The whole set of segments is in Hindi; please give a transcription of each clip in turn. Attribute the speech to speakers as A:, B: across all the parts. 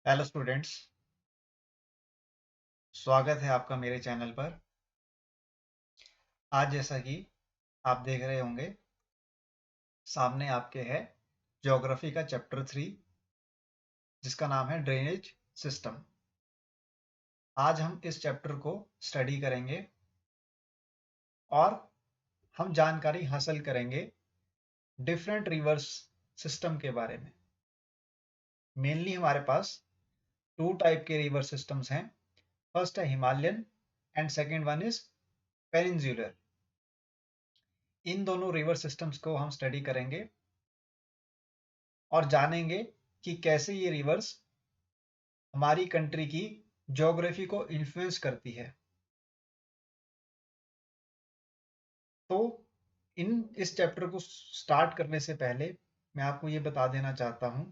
A: हेलो स्टूडेंट्स, स्वागत है आपका मेरे चैनल पर। आज जैसा कि आप देख रहे होंगे, सामने आपके है ज्योग्राफी का चैप्टर 3 जिसका नाम है ड्रेनेज सिस्टम। आज हम इस चैप्टर को स्टडी करेंगे और हम जानकारी हासिल करेंगे डिफरेंट रिवर्स सिस्टम के बारे में। मेनली हमारे पास टू टाइप के रिवर सिस्टम्स हैं। फर्स्ट है Himalayan and second one is peninsular. इन दोनों रिवर सिस्टम्स को हम स्टडी करेंगे और जानेंगे कि कैसे ये रिवर्स हमारी कंट्री की ज्योग्राफी को इन्फ्लुएंस करती है। तो इस चैप्टर को स्टार्ट करने से पहले मैं आपको ये बता देना चाहता हूं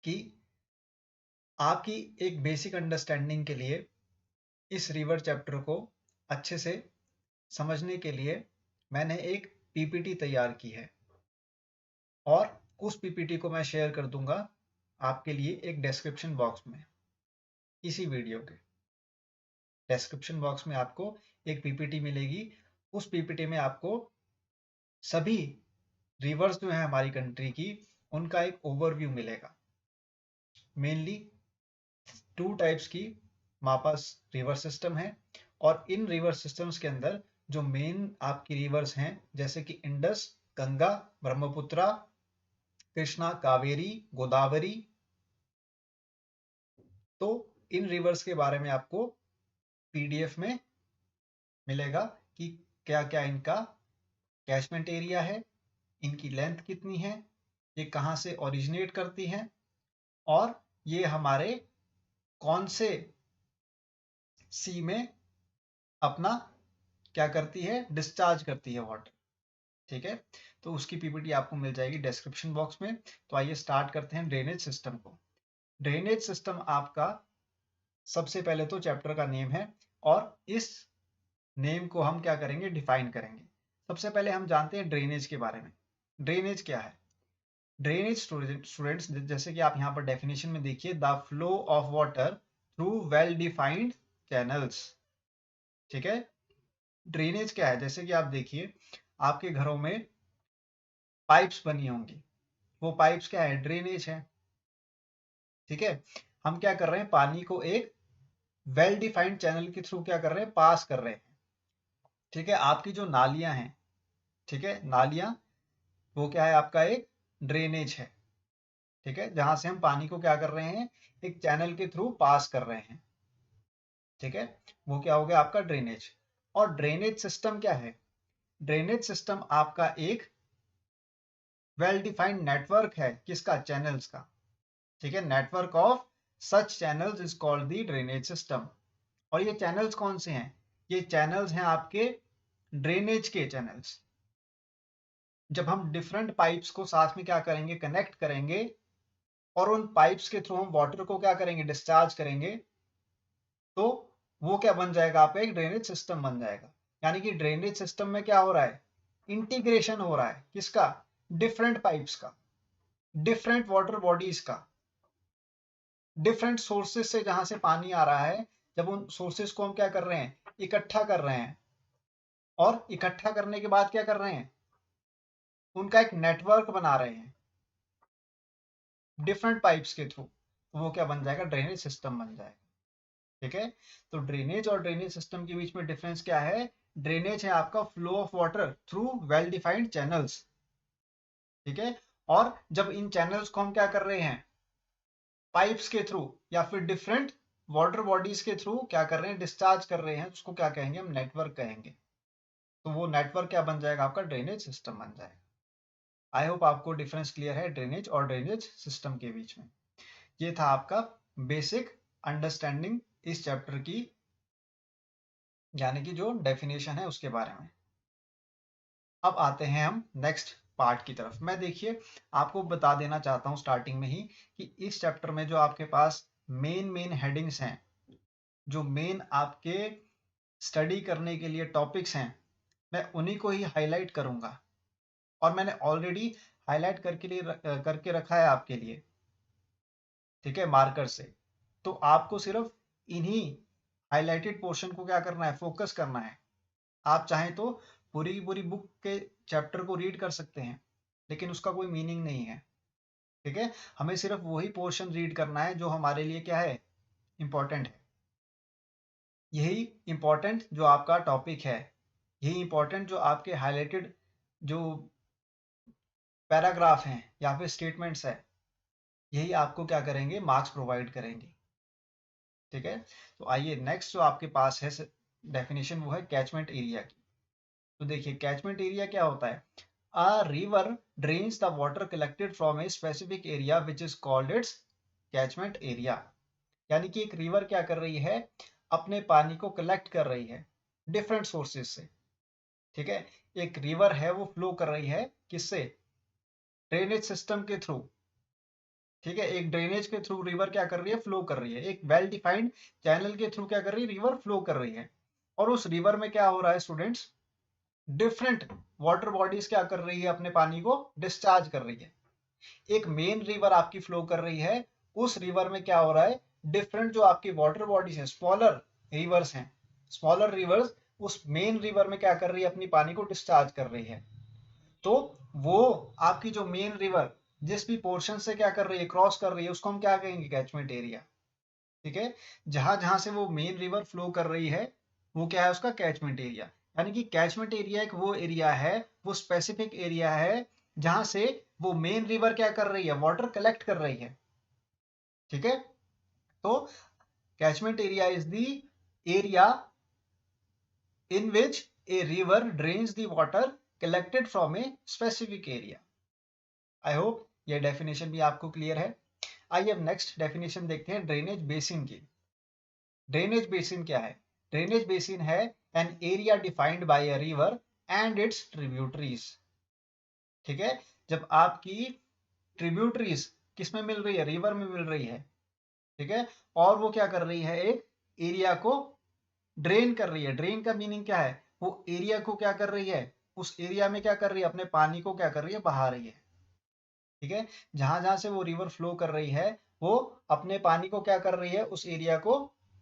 A: कि आपकी एक बेसिक अंडरस्टैंडिंग के लिए इस रिवर चैप्टर को अच्छे से समझने के लिए मैंने एक पीपीटी तैयार की है और उस पीपीटी को मैं शेयर कर दूंगा आपके लिए एक डिस्क्रिप्शन बॉक्स में। इसी वीडियो के डिस्क्रिप्शन बॉक्स में आपको एक पीपीटी मिलेगी। उस पीपीटी में आपको सभी रिवर्स जो है हमारी कंट्री की, उनका एक ओवरव्यू मिलेगा। मेनली टू टाइप्स की हमारे पास रिवर सिस्टम है और इन रिवर सिस्टम्स के अंदर जो मेन आपकी रिवर्स हैं जैसे कि इंडस, गंगा, ब्रह्मपुत्रा, कृष्णा, कावेरी, गोदावरी, तो इन रिवर्स के बारे में आपको पीडीएफ में मिलेगा कि क्या क्या इनका कैचमेंट एरिया है, इनकी लेंथ कितनी है, ये कहाँ से ओरिजिनेट करती हैं और ये हमारे कौन से सी में अपना क्या करती है, डिस्चार्ज करती है वाटर। ठीक है, तो उसकी पीपीटी आपको मिल जाएगी डिस्क्रिप्शन बॉक्स में। तो आइए स्टार्ट करते हैं ड्रेनेज सिस्टम को। ड्रेनेज सिस्टम आपका सबसे पहले तो चैप्टर का नेम है और इस नेम को हम क्या करेंगे, डिफाइन करेंगे। सबसे पहले हम जानते हैं ड्रेनेज के बारे में। ड्रेनेज क्या है? ड्रेनेज स्टूडेंट्स, जैसे कि आप यहाँ पर डेफिनेशन में देखिए, the flow of water through well defined channels. ठीक है, ड्रेनेज क्या है? जैसे कि आप देखिए आपके घरों में पाइप्स बनी होंगी, वो पाइप्स क्या है, ड्रेनेज है। ठीक है, हम क्या कर रहे हैं, पानी को एक वेल डिफाइंड चैनल के थ्रू क्या कर रहे हैं, पास कर रहे हैं। ठीक है, आपकी जो नालियां हैं, ठीक है, नालियां वो क्या है, आपका एक ड्रेनेज है। ठीक है, जहां से हम पानी को क्या कर रहे हैं, एक चैनल के थ्रू पास कर रहे हैं। ठीक है, वो क्या हो गया आपका ड्रेनेज। और ड्रेनेज सिस्टम क्या है? ड्रेनेज सिस्टम आपका एक वेल डिफाइंड नेटवर्क है, किसका, चैनल्स का। ठीक है, network of such channels is called the drainage system. और ये चैनल्स कौन से हैं? ये चैनल्स हैं आपके ड्रेनेज के चैनल्स। जब हम डिफरेंट पाइप्स को साथ में क्या करेंगे, कनेक्ट करेंगे और उन पाइप्स के थ्रू हम वाटर को क्या करेंगे, डिस्चार्ज करेंगे, तो वो क्या बन जाएगा, आपका एक ड्रेनेज सिस्टम बन जाएगा। यानी कि ड्रेनेज सिस्टम में क्या हो रहा है, इंटीग्रेशन हो रहा है, किसका, डिफरेंट पाइप्स का, डिफरेंट वाटर बॉडीज का, डिफरेंट सोर्सेस से जहां से पानी आ रहा है। जब उन सोर्सेस को हम क्या कर रहे हैं, इकट्ठा कर रहे हैं और इकट्ठा करने के बाद क्या कर रहे हैं, उनका एक नेटवर्क बना रहे हैं डिफरेंट पाइप्स के थ्रू, तो वो क्या बन जाएगा, ड्रेनेज सिस्टम बन जाएगा। ठीक है, तो ड्रेनेज और ड्रेनेज सिस्टम के बीच में डिफरेंस क्या है? ड्रेनेज है आपका flow of water through well defined channels. ठीक है, और जब इन चैनल्स को हम क्या कर रहे हैं, पाइप्स के थ्रू या फिर डिफरेंट वाटर बॉडीज के थ्रू क्या कर रहे हैं, डिस्चार्ज कर रहे हैं, उसको क्या कहेंगे, हम नेटवर्क कहेंगे। तो वो नेटवर्क क्या बन जाएगा, आपका ड्रेनेज सिस्टम बन जाएगा। आई होप आपको डिफरेंस क्लियर है ड्रेनेज और ड्रेनेज सिस्टम के बीच में। ये था आपका बेसिक अंडरस्टैंडिंग इस चैप्टर की, यानी कि जो डेफिनेशन है उसके बारे में। अब आते हैं हम नेक्स्ट पार्ट की तरफ। मैं देखिए आपको बता देना चाहता हूं स्टार्टिंग में ही कि इस चैप्टर में जो आपके पास मेन हेडिंग्स हैं, जो मेन आपके स्टडी करने के लिए टॉपिक्स हैं, मैं उन्हीं को ही हाईलाइट करूंगा और मैंने ऑलरेडी हाईलाइट करके रखा है आपके लिए। ठीक है, मार्कर से। तो आपको सिर्फ इन्हीं हाईलाइटेड पोर्शन को क्या करना है, फोकस करना है। आप चाहें तो पूरी की पूरी बुक के चैप्टर को रीड कर सकते हैं, लेकिन उसका कोई मीनिंग नहीं है। ठीक है, हमें सिर्फ वही पोर्शन रीड करना है जो हमारे लिए क्या है, इंपॉर्टेंट है। यही इंपॉर्टेंट जो आपका टॉपिक है, यही इंपॉर्टेंट जो आपके हाईलाइटेड जो पैराग्राफ हैं या फिर स्टेटमेंट्स है, यही आपको क्या करेंगे, मार्क्स प्रोवाइड करेंगे। ठीक है, तो आइए नेक्स्ट जो आपके पास है डेफिनेशन, वो है कैचमेंट एरिया की। तो देखिए कैचमेंट एरिया क्या होता है, a river drains the water collected from A specific area which is called its catchment area. यानी कि एक रिवर क्या कर रही है, अपने पानी को कलेक्ट कर रही है डिफरेंट सोर्सेज से। ठीक है, एक रिवर है वो फ्लो कर रही है किससे, ड्रेनेज सिस्टम के थ्रू। ठीक है, एक ड्रेनेज के थ्रू रिवर क्या कर रही है, फ्लो कर रही है, एक वेल डिफाइंड चैनल के थ्रू क्या कर रही है, रिवर फ्लो कर रही है। और उस रिवर में क्या हो रहा है स्टूडेंट्स, डिफरेंट वाटर बॉडीज क्या कर रही है, अपने पानी को डिस्चार्ज कर रही है। एक मेन रिवर आपकी फ्लो कर रही है, उस रिवर में क्या हो रहा है, डिफरेंट जो आपकी वाटर बॉडीज है, स्मॉलर रिवर्स हैं, स्मॉलर रिवर्स उस मेन रिवर में क्या कर रही है, अपनी पानी को डिस्चार्ज कर रही है। तो वो आपकी जो मेन रिवर जिस भी पोर्शन से क्या कर रही है, क्रॉस कर रही है, उसको हम क्या कहेंगे, कैचमेंट एरिया। ठीक है, जहां जहां से वो मेन रिवर फ्लो कर रही है, वो क्या है, उसका कैचमेंट एरिया। यानी कि कैचमेंट एरिया एक वो एरिया है, वो स्पेसिफिक एरिया है जहां से वो मेन रिवर क्या कर रही है, वाटर कलेक्ट कर रही है। ठीक है, तो catchment area is the area in which a river drains the water collected from a specific area. I hope ये डेफिनेशन भी आपको क्लियर है। आइए अब नेक्स्ट डेफिनेशन देखते हैं ड्रेनेज बेसिन की। ड्रेनेज बेसिन क्या है, ड्रेनेज बेसिन है an area defined by a river and it's tributaries. ठीक है, जब आपकी ट्रिब्यूटरीज किस में मिल रही है, रिवर में मिल रही है। ठीक है, और वो क्या कर रही है, एक एरिया को ड्रेन कर रही है। ड्रेन का मीनिंग क्या है, वो एरिया को क्या कर रही है, उस एरिया में क्या कर रही है, अपने पानी को क्या कर रही है, बहा रही है। ठीक है, जहां जहां से वो रिवर फ्लो कर रही है, वो अपने पानी को क्या कर रही है, उस एरिया को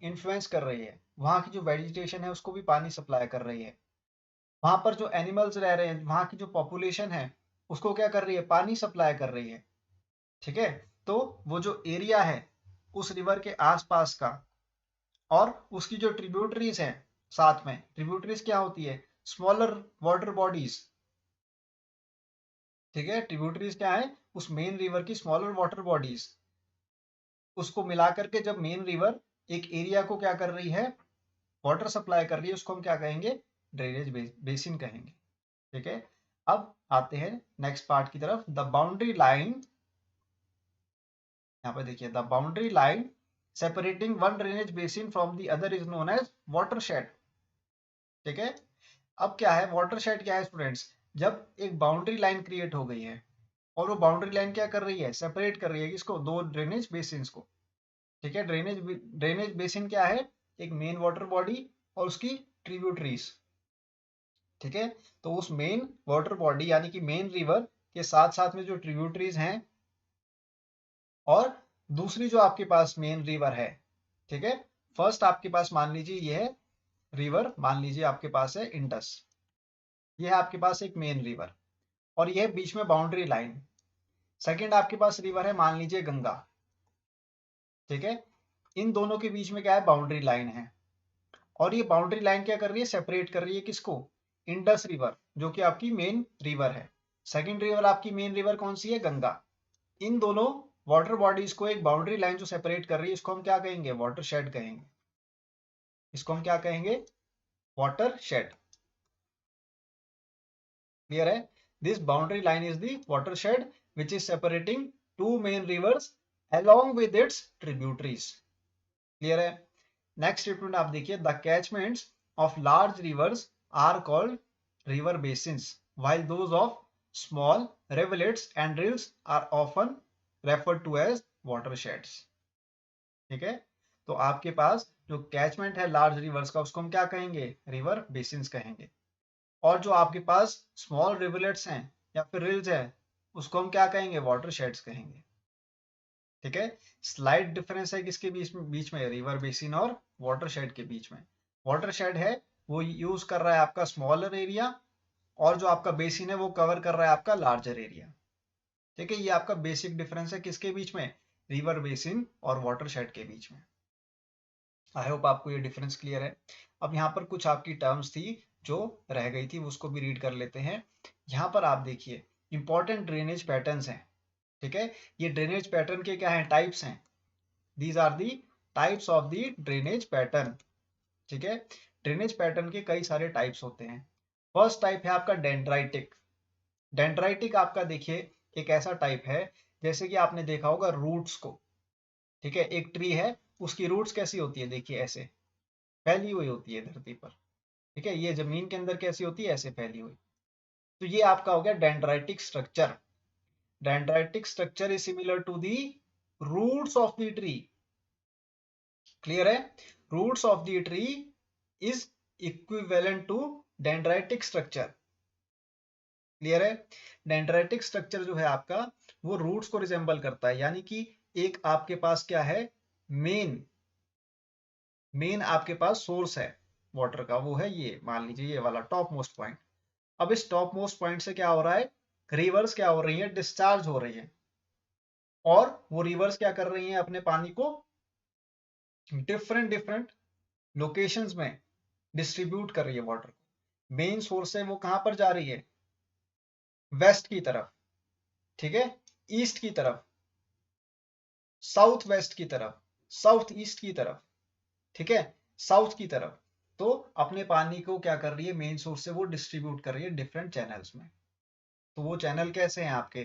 A: इन्फ्लुएंस कर रही है। वहां की जो वेजिटेशन है उसको भी पानी सप्लाई कर रही है। वहां पर जो एनिमल्स रह रहे हैं, वहां की जो पॉपुलेशन है, उसको क्या कर रही है, पानी सप्लाई कर रही है। ठीक है, तो वो जो एरिया है उस रिवर के आसपास का, और उसकी जो ट्रिब्यूटरीज हैं, साथ में ट्रिब्यूटरीज क्या होती है, स्मॉलर वाटर बॉडीज। ठीक है, ट्रिब्यूटरीज क्या है, उस मेन रिवर की स्मॉलर वाटर बॉडीज, उसको मिलाकर के जब मेन रिवर एक एरिया को क्या कर रही है, वाटर सप्लाई कर रही है, उसको हम क्या कहेंगे, ड्रेनेज बेसिन कहेंगे। ठीक है, अब आते हैं नेक्स्ट पार्ट की तरफ, द बाउंड्री लाइन। यहाँ पे देखिए, the boundary line separating one drainage basin from the other is known as watershed. ठीक है, अब क्या है, वाटरशेड क्या है स्टूडेंट्स, जब एक बाउंड्री लाइन क्रिएट हो गई है, और वो बाउंड्री लाइन क्या कर रही है, सेपरेट कर रही है किसको, दो ड्रेनेज बेसिन को। ठीक है, ड्रेनेज बेसिन क्या है, एक मेन वाटर बॉडी और उसकी ट्रिब्यूटरीज। ठीक है, तो उस मेन वाटर बॉडी यानी कि मेन रिवर के साथ साथ में जो ट्रिब्यूटरीज हैं, और दूसरी जो आपके पास मेन रिवर है। ठीक है, फर्स्ट आपके पास मान लीजिए ये है रिवर, मान लीजिए आपके पास है इंडस, ये है आपके पास एक मेन रिवर, और ये बीच में बाउंड्री लाइन। सेकंड आपके पास रिवर है, मान लीजिए गंगा। ठीक है, इन दोनों के बीच में क्या है, बाउंड्री लाइन है, और ये बाउंड्री लाइन क्या कर रही है, सेपरेट कर रही है किसको, इंडस रिवर, जो कि आपकी मेन रिवर है। सेकंड रिवर आपकी मेन रिवर कौन सी है, गंगा। इन दोनों वाटर बॉडीज को एक बाउंड्री लाइन जो सेपरेट कर रही है, इसको हम क्या कहेंगे, वाटर शेड कहेंगे। इसको हम क्या कहेंगे, वाटर शेड। क्लियर है, this boundary line is the watershed which is separating two main rivers along with its tributaries। Clear है, नेक्स्ट स्टेटमेंट आप देखिए, the catchments of large rivers are called river basins while those of small rivulets and rills are often referred to as watersheds। ठीक है, तो आपके पास जो कैचमेंट है लार्ज रिवर्स का, उसको हम क्या कहेंगे, रिवर बेसिन्स कहेंगे। और जो आपके पास स्मॉल रिवलेट्स हैं या फिर रिल्स हैं, उसको हम क्या कहेंगे, वाटर शेड्स कहेंगे। ठीक है। स्लाइड डिफरेंस है किसके बीच में रिवर बेसिन और वाटरशेड के बीच में। वाटरशेड है वो यूज कर रहा है आपका स्मॉलर एरिया, और जो आपका बेसिन है वो कवर कर रहा है आपका लार्जर एरिया। ठीक है, ये आपका बेसिक डिफरेंस है किसके बीच में, रिवर बेसिन और वाटरशेड के बीच में। आई होप आपको ये डिफरेंस क्लियर है। अब यहाँ पर कुछ आपकी टर्म्स थी जो रह गई थी, उसको भी रीड कर लेते हैं। यहाँ पर आप देखिए इंपॉर्टेंट ड्रेनेज पैटर्न्स हैं। ठीक है, ये ड्रेनेज पैटर्न के क्या हैं, टाइप्स हैं। These are the types of the drainage pattern. ठीक है, ड्रेनेज पैटर्न के कई सारे टाइप्स होते हैं। फर्स्ट टाइप है आपका डेंड्राइटिक। डेंड्राइटिक आपका देखिए एक ऐसा टाइप है, जैसे कि आपने देखा होगा रूट्स को। ठीक है, एक ट्री है, उसकी रूट्स कैसी होती है, देखिए ऐसे फैली हुई होती है धरती पर। ठीक है, ये जमीन के अंदर कैसी होती है, ऐसे फैली हुई। तो ये आपका हो गया dendritic structure. Dendritic structure is similar to the roots of the tree. Clear है, roots of the tree is equivalent to dendritic structure. Clear है, डेंड्राइटिक स्ट्रक्चर जो है आपका वो रूट्स को रिजेंबल करता है, यानी कि एक आपके पास क्या है, मेन मेन आपके पास सोर्स है वाटर का, वो है ये, मान लीजिए ये वाला टॉप मोस्ट पॉइंट। अब इस टॉप मोस्ट पॉइंट से क्या हो रहा है, रिवर्स क्या हो रही है, डिस्चार्ज हो रही है, और वो रिवर्स क्या कर रही है, अपने पानी को डिफरेंट डिफरेंट लोकेशंस में डिस्ट्रीब्यूट कर रही है वाटर को। मेन सोर्स से वो कहां पर जा रही है, वेस्ट की तरफ। ठीक है, ईस्ट की तरफ, साउथ वेस्ट की तरफ, साउथ ईस्ट की तरफ। ठीक है, साउथ की तरफ। तो अपने पानी को क्या कर रही है, मेन सोर्स से वो डिस्ट्रीब्यूट कर रही है डिफरेंट चैनल्स में। तो वो चैनल कैसे हैं आपके,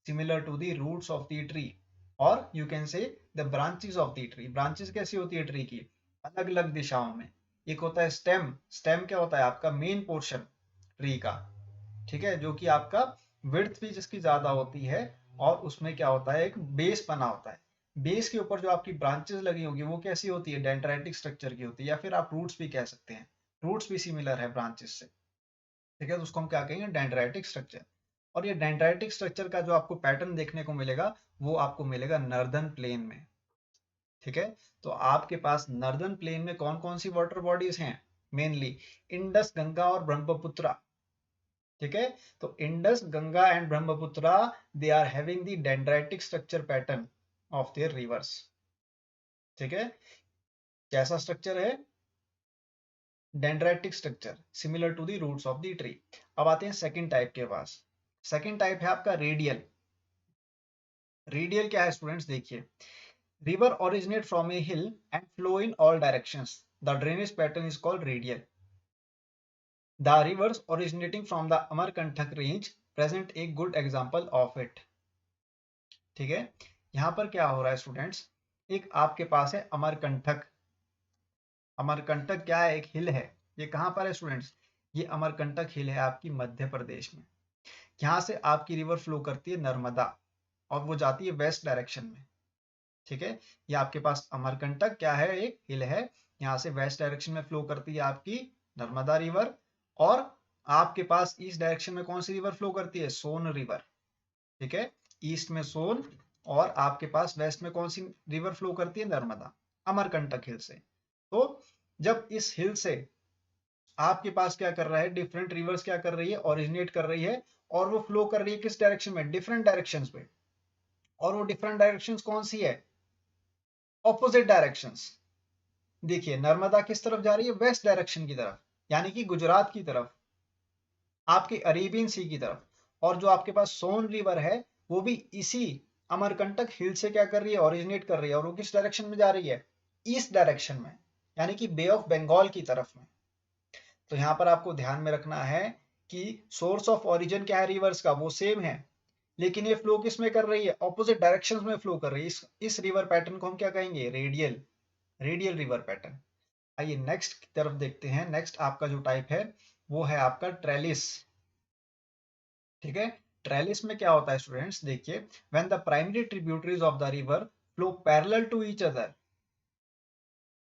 A: similar to the roots of the tree, और you can say the branches of the tree. Branches कैसी होती है ट्री की, अलग अलग दिशाओं में। एक होता है स्टेम। स्टेम क्या होता है, आपका मेन पोर्शन ट्री का। ठीक है, जो कि आपका विड्थ भी जिसकी ज्यादा होती है, और उसमें क्या होता है, एक बेस बना होता है। बेस के ऊपर जो आपकी ब्रांचेस लगी होगी वो कैसी होती है, डेंड्राइटिक स्ट्रक्चर की होती है, या फिर आप रूट्स भी कह सकते हैं। रूट्स भी सिमिलर है ब्रांचेस से। ठीक है, तो उसको हम क्या कहेंगे, डेंड्राइटिक स्ट्रक्चर। और ये डेंड्राइटिक स्ट्रक्चर का जो आपको पैटर्न देखने को मिलेगा, वो आपको मिलेगा नर्दर्न प्लेन में। ठीक है, तो आपके पास नर्दर्न प्लेन में कौन कौन सी वाटर बॉडीज हैं, मेनली इंडस, गंगा और ब्रह्मपुत्र। ठीक है, तो Indus, Ganga and Brahmaputra, they are having the dendritic structure pattern of their rivers. ठीक है, कैसा स्ट्रक्चर है, dendritic structure similar to the roots of the tree. अब आते हैं सेकंड टाइप के पास। सेकंड टाइप है आपका रेडियल। रेडियल क्या है स्टूडेंट्स, देखिए river originate from A hill and flow in all directions, the drainage pattern is called radial. The rivers originating from the Amarkantak range present a good example of it। ठीक है, यहाँ पर क्या हो रहा है स्टूडेंट्स, एक आपके पास है अमरकंटक। अमरकंटक क्या है, एक हिल है। ये कहाँ पर है स्टूडेंट्स, ये अमरकंटक हिल है आपकी मध्य प्रदेश में। यहाँ से आपकी रिवर फ्लो करती है नर्मदा, और वो जाती है वेस्ट डायरेक्शन में। ठीक है, ये आपके पास अमरकंटक क्या है, एक हिल है, यहाँ से वेस्ट डायरेक्शन में फ्लो करती है आपकी नर्मदा रिवर। और आपके पास ईस्ट डायरेक्शन में कौन सी रिवर फ्लो करती है, सोन रिवर। ठीक है, ईस्ट में सोन, और आपके पास वेस्ट में कौन सी रिवर फ्लो करती है, नर्मदा, अमरकंटक हिल से। तो जब इस हिल से आपके पास क्या कर रहा है, डिफरेंट रिवर्स क्या कर रही है, ओरिजिनेट कर रही है, और वो फ्लो कर रही है किस डायरेक्शन में, डिफरेंट डायरेक्शंस में। और वो डिफरेंट डायरेक्शंस कौन सी है, ऑपोजिट डायरेक्शंस। देखिए नर्मदा किस तरफ जा रही है, वेस्ट डायरेक्शन की तरफ, यानी कि गुजरात की तरफ, आपके अरेबियन सी की तरफ। और जो आपके पास सोन रिवर है, वो भी इसी अमरकंटक हिल से क्या कर रही है, ओरिजिनेट कर रही है, और वो किस डायरेक्शन में जा रही है, ईस्ट डायरेक्शन में, यानी कि बे ऑफ बंगाल की तरफ में। तो यहाँ पर आपको ध्यान में रखना है कि सोर्स ऑफ ओरिजिन क्या है रिवर्स का, वो सेम है, लेकिन ये फ्लो किस में कर रही है, ऑपोजिट डायरेक्शन में फ्लो कर रही है। इस रिवर पैटर्न को हम क्या कहेंगे, रेडियल, रेडियल रिवर पैटर्न। आइए नेक्स्ट की तरफ देखते हैं। नेक्स्ट आपका जो टाइप है वो है आपका ट्रेलिस। ठीक है, ट्रेलिस में क्या होता है स्टूडेंट्स, देखिए when the primary tributaries of the river flow parallel to each other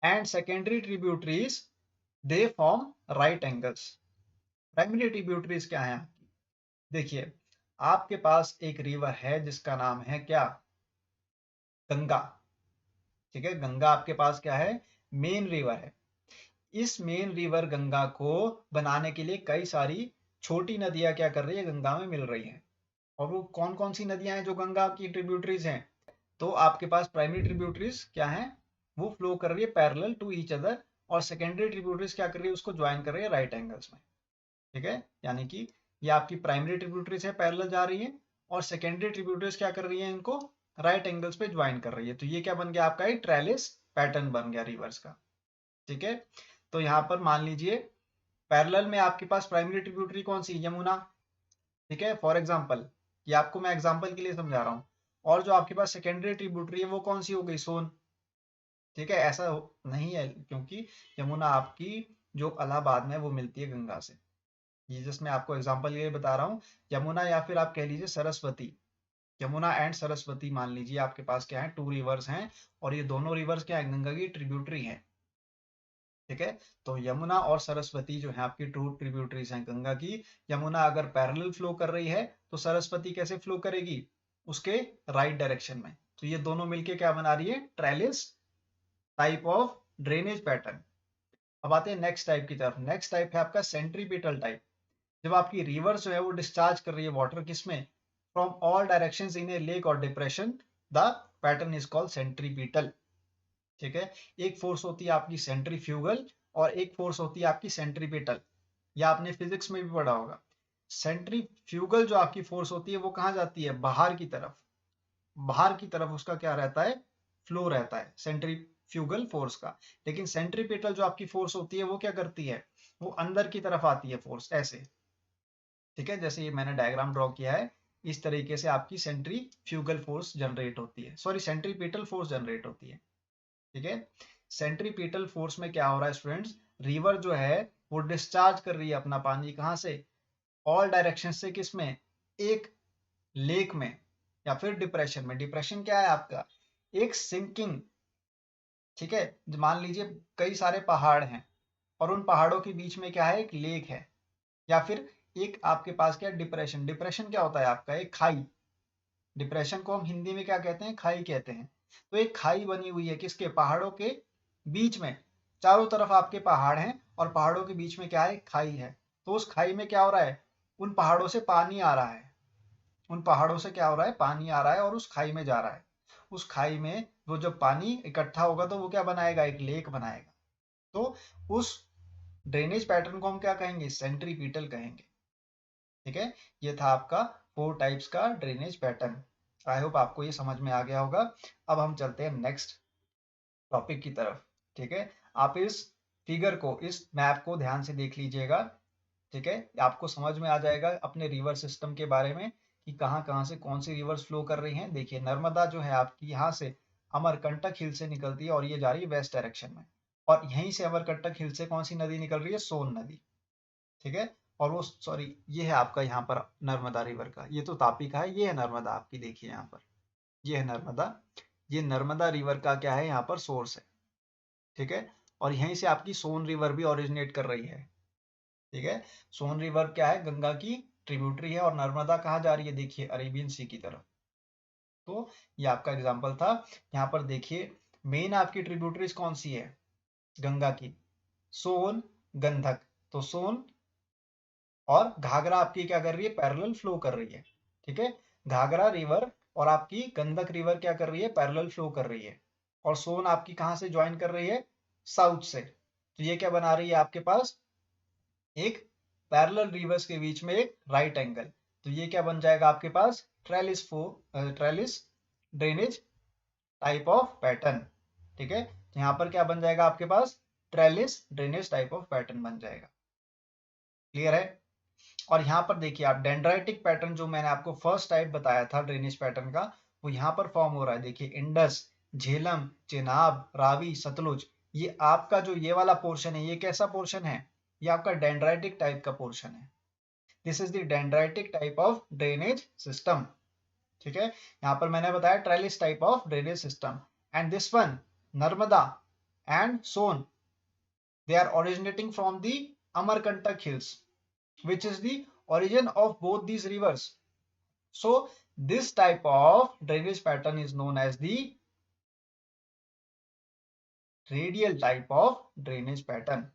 A: and secondary tributaries they form right angles. Primary tributaries क्या है आपकी, देखिए आपके पास एक रिवर है जिसका नाम है क्या, गंगा, ठीक है, गंगा आपके पास क्या है, मेन रिवर है। इस मेन रिवर गंगा को बनाने के लिए कई सारी छोटी नदियां क्या कर रही है, गंगा में मिल रही हैं। और वो कौन कौन सी नदियां हैं जो गंगा की ट्रिब्यूटरीज हैं, तो आपके पास प्राइमरी ट्रिब्यूटरीज क्या हैं, वो फ्लो कर रही है पैरेलल टू ईच अदर, और सेकेंडरी ट्रिब्यूटरीज क्या कर रही है, उसको ज्वाइन कर रही है राइट एंगल्स में, ठीक है। यानी कि ये आपकी प्राइमरी ट्रिब्यूटरीज है, पैरेलल जा रही है, और सेकेंडरी ट्रिब्यूटरीज क्या कर रही है, इनको राइट एंगल्स पे ज्वाइन कर रही है। तो ये क्या बन गया आपका, एक ट्रेलिस पैटर्न बन गया रिवर्स का, ठीक है। तो यहाँ पर मान लीजिए पैरेलल में आपके पास प्राइमरी ट्रिब्यूटरी कौन सी, यमुना, ठीक है, फॉर एग्जाम्पल, ये आपको मैं एग्जाम्पल के लिए समझा रहा हूँ। और जो आपके पास सेकेंडरी ट्रिब्यूटरी है वो कौन सी हो गई, सोन, ठीक है। ऐसा नहीं है, क्योंकि यमुना आपकी जो इलाहाबाद में वो मिलती है गंगा से। ये जस्ट मैं आपको एग्जाम्पल ये बता रहा हूँ, यमुना या फिर आप कह लीजिए सरस्वती, यमुना एंड सरस्वती मान लीजिए आपके पास क्या है, टू रिवर्स हैं, और ये दोनों रिवर्स क्या है, गंगा की ट्रिब्यूटरी है, ठीक है। तो यमुना और सरस्वती जो है आपकी टू ट्रिब्यूटरीज हैं गंगा की। यमुना अगर पैरेलल फ्लो कर रही है तो सरस्वती कैसे फ्लो करेगी, उसके राइट डायरेक्शन में। तो ये दोनों मिलके क्या बना रही है, trellis type of drainage pattern. अब आते हैं नेक्स्ट टाइप की तरफ। नेक्स्ट टाइप है आपका सेंट्रीपिटल टाइप। जब आपकी रिवर जो है वो डिस्चार्ज कर रही है वाटर किसमें, from all directions in a lake और depression, the pattern is called centripetal, ठीक है। एक फोर्स होती है आपकी सेंट्रीफ्यूगल, और एक फोर्स होती है आपकी सेंट्रीपिटल। या आपने फिजिक्स में भी पढ़ा होगा, सेंट्रीफ्यूगल जो आपकी फोर्स होती है वो कहाँ जाती है, बाहर की तरफ, बाहर की तरफ उसका क्या रहता है, फ्लो रहता है सेंट्रीफ्यूगल फोर्स का। लेकिन सेंट्रीपिटल जो आपकी फोर्स होती है वो क्या करती है, वो अंदर की तरफ आती है फोर्स, ऐसे, ठीक है। जैसे ये मैंने डायग्राम ड्रॉ किया है, इस तरीके से आपकी सेंट्रीफ्यूगल फोर्स जनरेट होती है, सॉरी सेंट्रीपिटल फोर्स जनरेट होती है, ठीक है। सेंट्रीपिटल फोर्स में क्या हो रहा है स्टूडेंट्स, रिवर जो है वो डिस्चार्ज कर रही है अपना पानी कहाँ से, ऑल डायरेक्शन से, किसमें, एक लेक में या फिर डिप्रेशन में। डिप्रेशन क्या है आपका, एक सिंकिंग, ठीक है। मान लीजिए कई सारे पहाड़ हैं, और उन पहाड़ों के बीच में क्या है, एक लेक है, या फिर एक आपके पास क्या, डिप्रेशन। डिप्रेशन क्या होता है आपका, एक खाई। डिप्रेशन को हम हिंदी में क्या कहते हैं, खाई कहते हैं। तो एक खाई बनी हुई है किसके, पहाड़ों के बीच में। चारों तरफ आपके पहाड़ हैं, और पहाड़ों के बीच में क्या है, खाई है। तो उस खाई में क्या हो रहा है, उन पहाड़ों से पानी आ रहा है, उन पहाड़ों से क्या हो रहा है, पानी आ रहा है और उस खाई में जा रहा है। उस खाई में वो जब पानी इकट्ठा होगा तो वो क्या बनाएगा, एक लेक बनाएगा। तो उस ड्रेनेज पैटर्न को हम क्या कहेंगे, सेंट्रीपिटल कहेंगे, ठीक है। ये था आपका 4 टाइप्स का ड्रेनेज पैटर्न। आई होप आपको ये समझ में आ गया होगा। अब हम चलते हैं नेक्स्ट टॉपिक की तरफ, ठीक है। आप इस फिगर को, इस मैप को ध्यान से देख लीजिएगा, ठीक है। आपको समझ में आ जाएगा अपने रिवर सिस्टम के बारे में कि कहाँ कहाँ से कौन सी रिवर्स फ्लो कर रही हैं। देखिए नर्मदा जो है आपकी यहाँ से अमरकंटक हिल से निकलती है, और ये जा रही है वेस्ट डायरेक्शन में। और यहीं से अमरकंटक हिल से कौन सी नदी निकल रही है, सोन नदी, ठीक है। और वो सॉरी, ये है आपका यहाँ पर नर्मदा रिवर का, ये तो तापी का है, ये है नर्मदा आपकी, देखिए यहाँ पर, ये है नर्मदा। ये नर्मदा रिवर का क्या है, यहाँ पर सोर्स है, ठीक है। और यहीं से आपकी सोन रिवर भी ओरिजिनेट कर रही है, ठीक है। सोन रिवर क्या है, गंगा की ट्रिब्यूटरी है, और नर्मदा कहाँ जा रही है, देखिए अरेबियन सी की तरफ। तो ये आपका एग्जाम्पल था। यहाँ पर देखिए मेन आपकी ट्रिब्यूटरीज कौन सी है गंगा की, सोन, गंधक। तो सोन और घाघरा आपकी क्या कर रही है, पैरेलल फ्लो कर रही है, ठीक है। घाघरा रिवर और आपकी गंडक रिवर क्या कर रही है, पैरेलल फ्लो कर रही है। और सोन आपकी कहां से ज्वाइन कर रही है, साउथ से। तो ये क्या बना रही है आपके पास, एक पैरेलल रिवर्स के बीच में एक राइट एंगल। तो ये क्या बन जाएगा आपके पास, trellis drainage type of pattern, ठीक है। तो यहाँ पर क्या बन जाएगा आपके पास, trellis drainage type of pattern बन जाएगा। क्लियर है। और यहाँ पर देखिए आप डेंड्राइटिक पैटर्न जो मैंने आपको फर्स्ट टाइप बताया था ड्रेनेज पैटर्न का, वो यहाँ पर फॉर्म हो रहा है। देखिए इंडस, झेलम, चेनाब, रावी, सतलुज, ये आपका जो ये वाला पोर्शन है, ये कैसा पोर्शन है, ये आपका डेंड्राइटिक टाइप का पोर्शन है। This is the dendritic type of drainage system, ठीक है। यहाँ पर मैंने बताया trellis type of drainage system. And this one, Narmada and Son, they are originating from the Amarkantak hills, which is the origin of both these rivers. So this type of drainage pattern is known as the radial type of drainage pattern.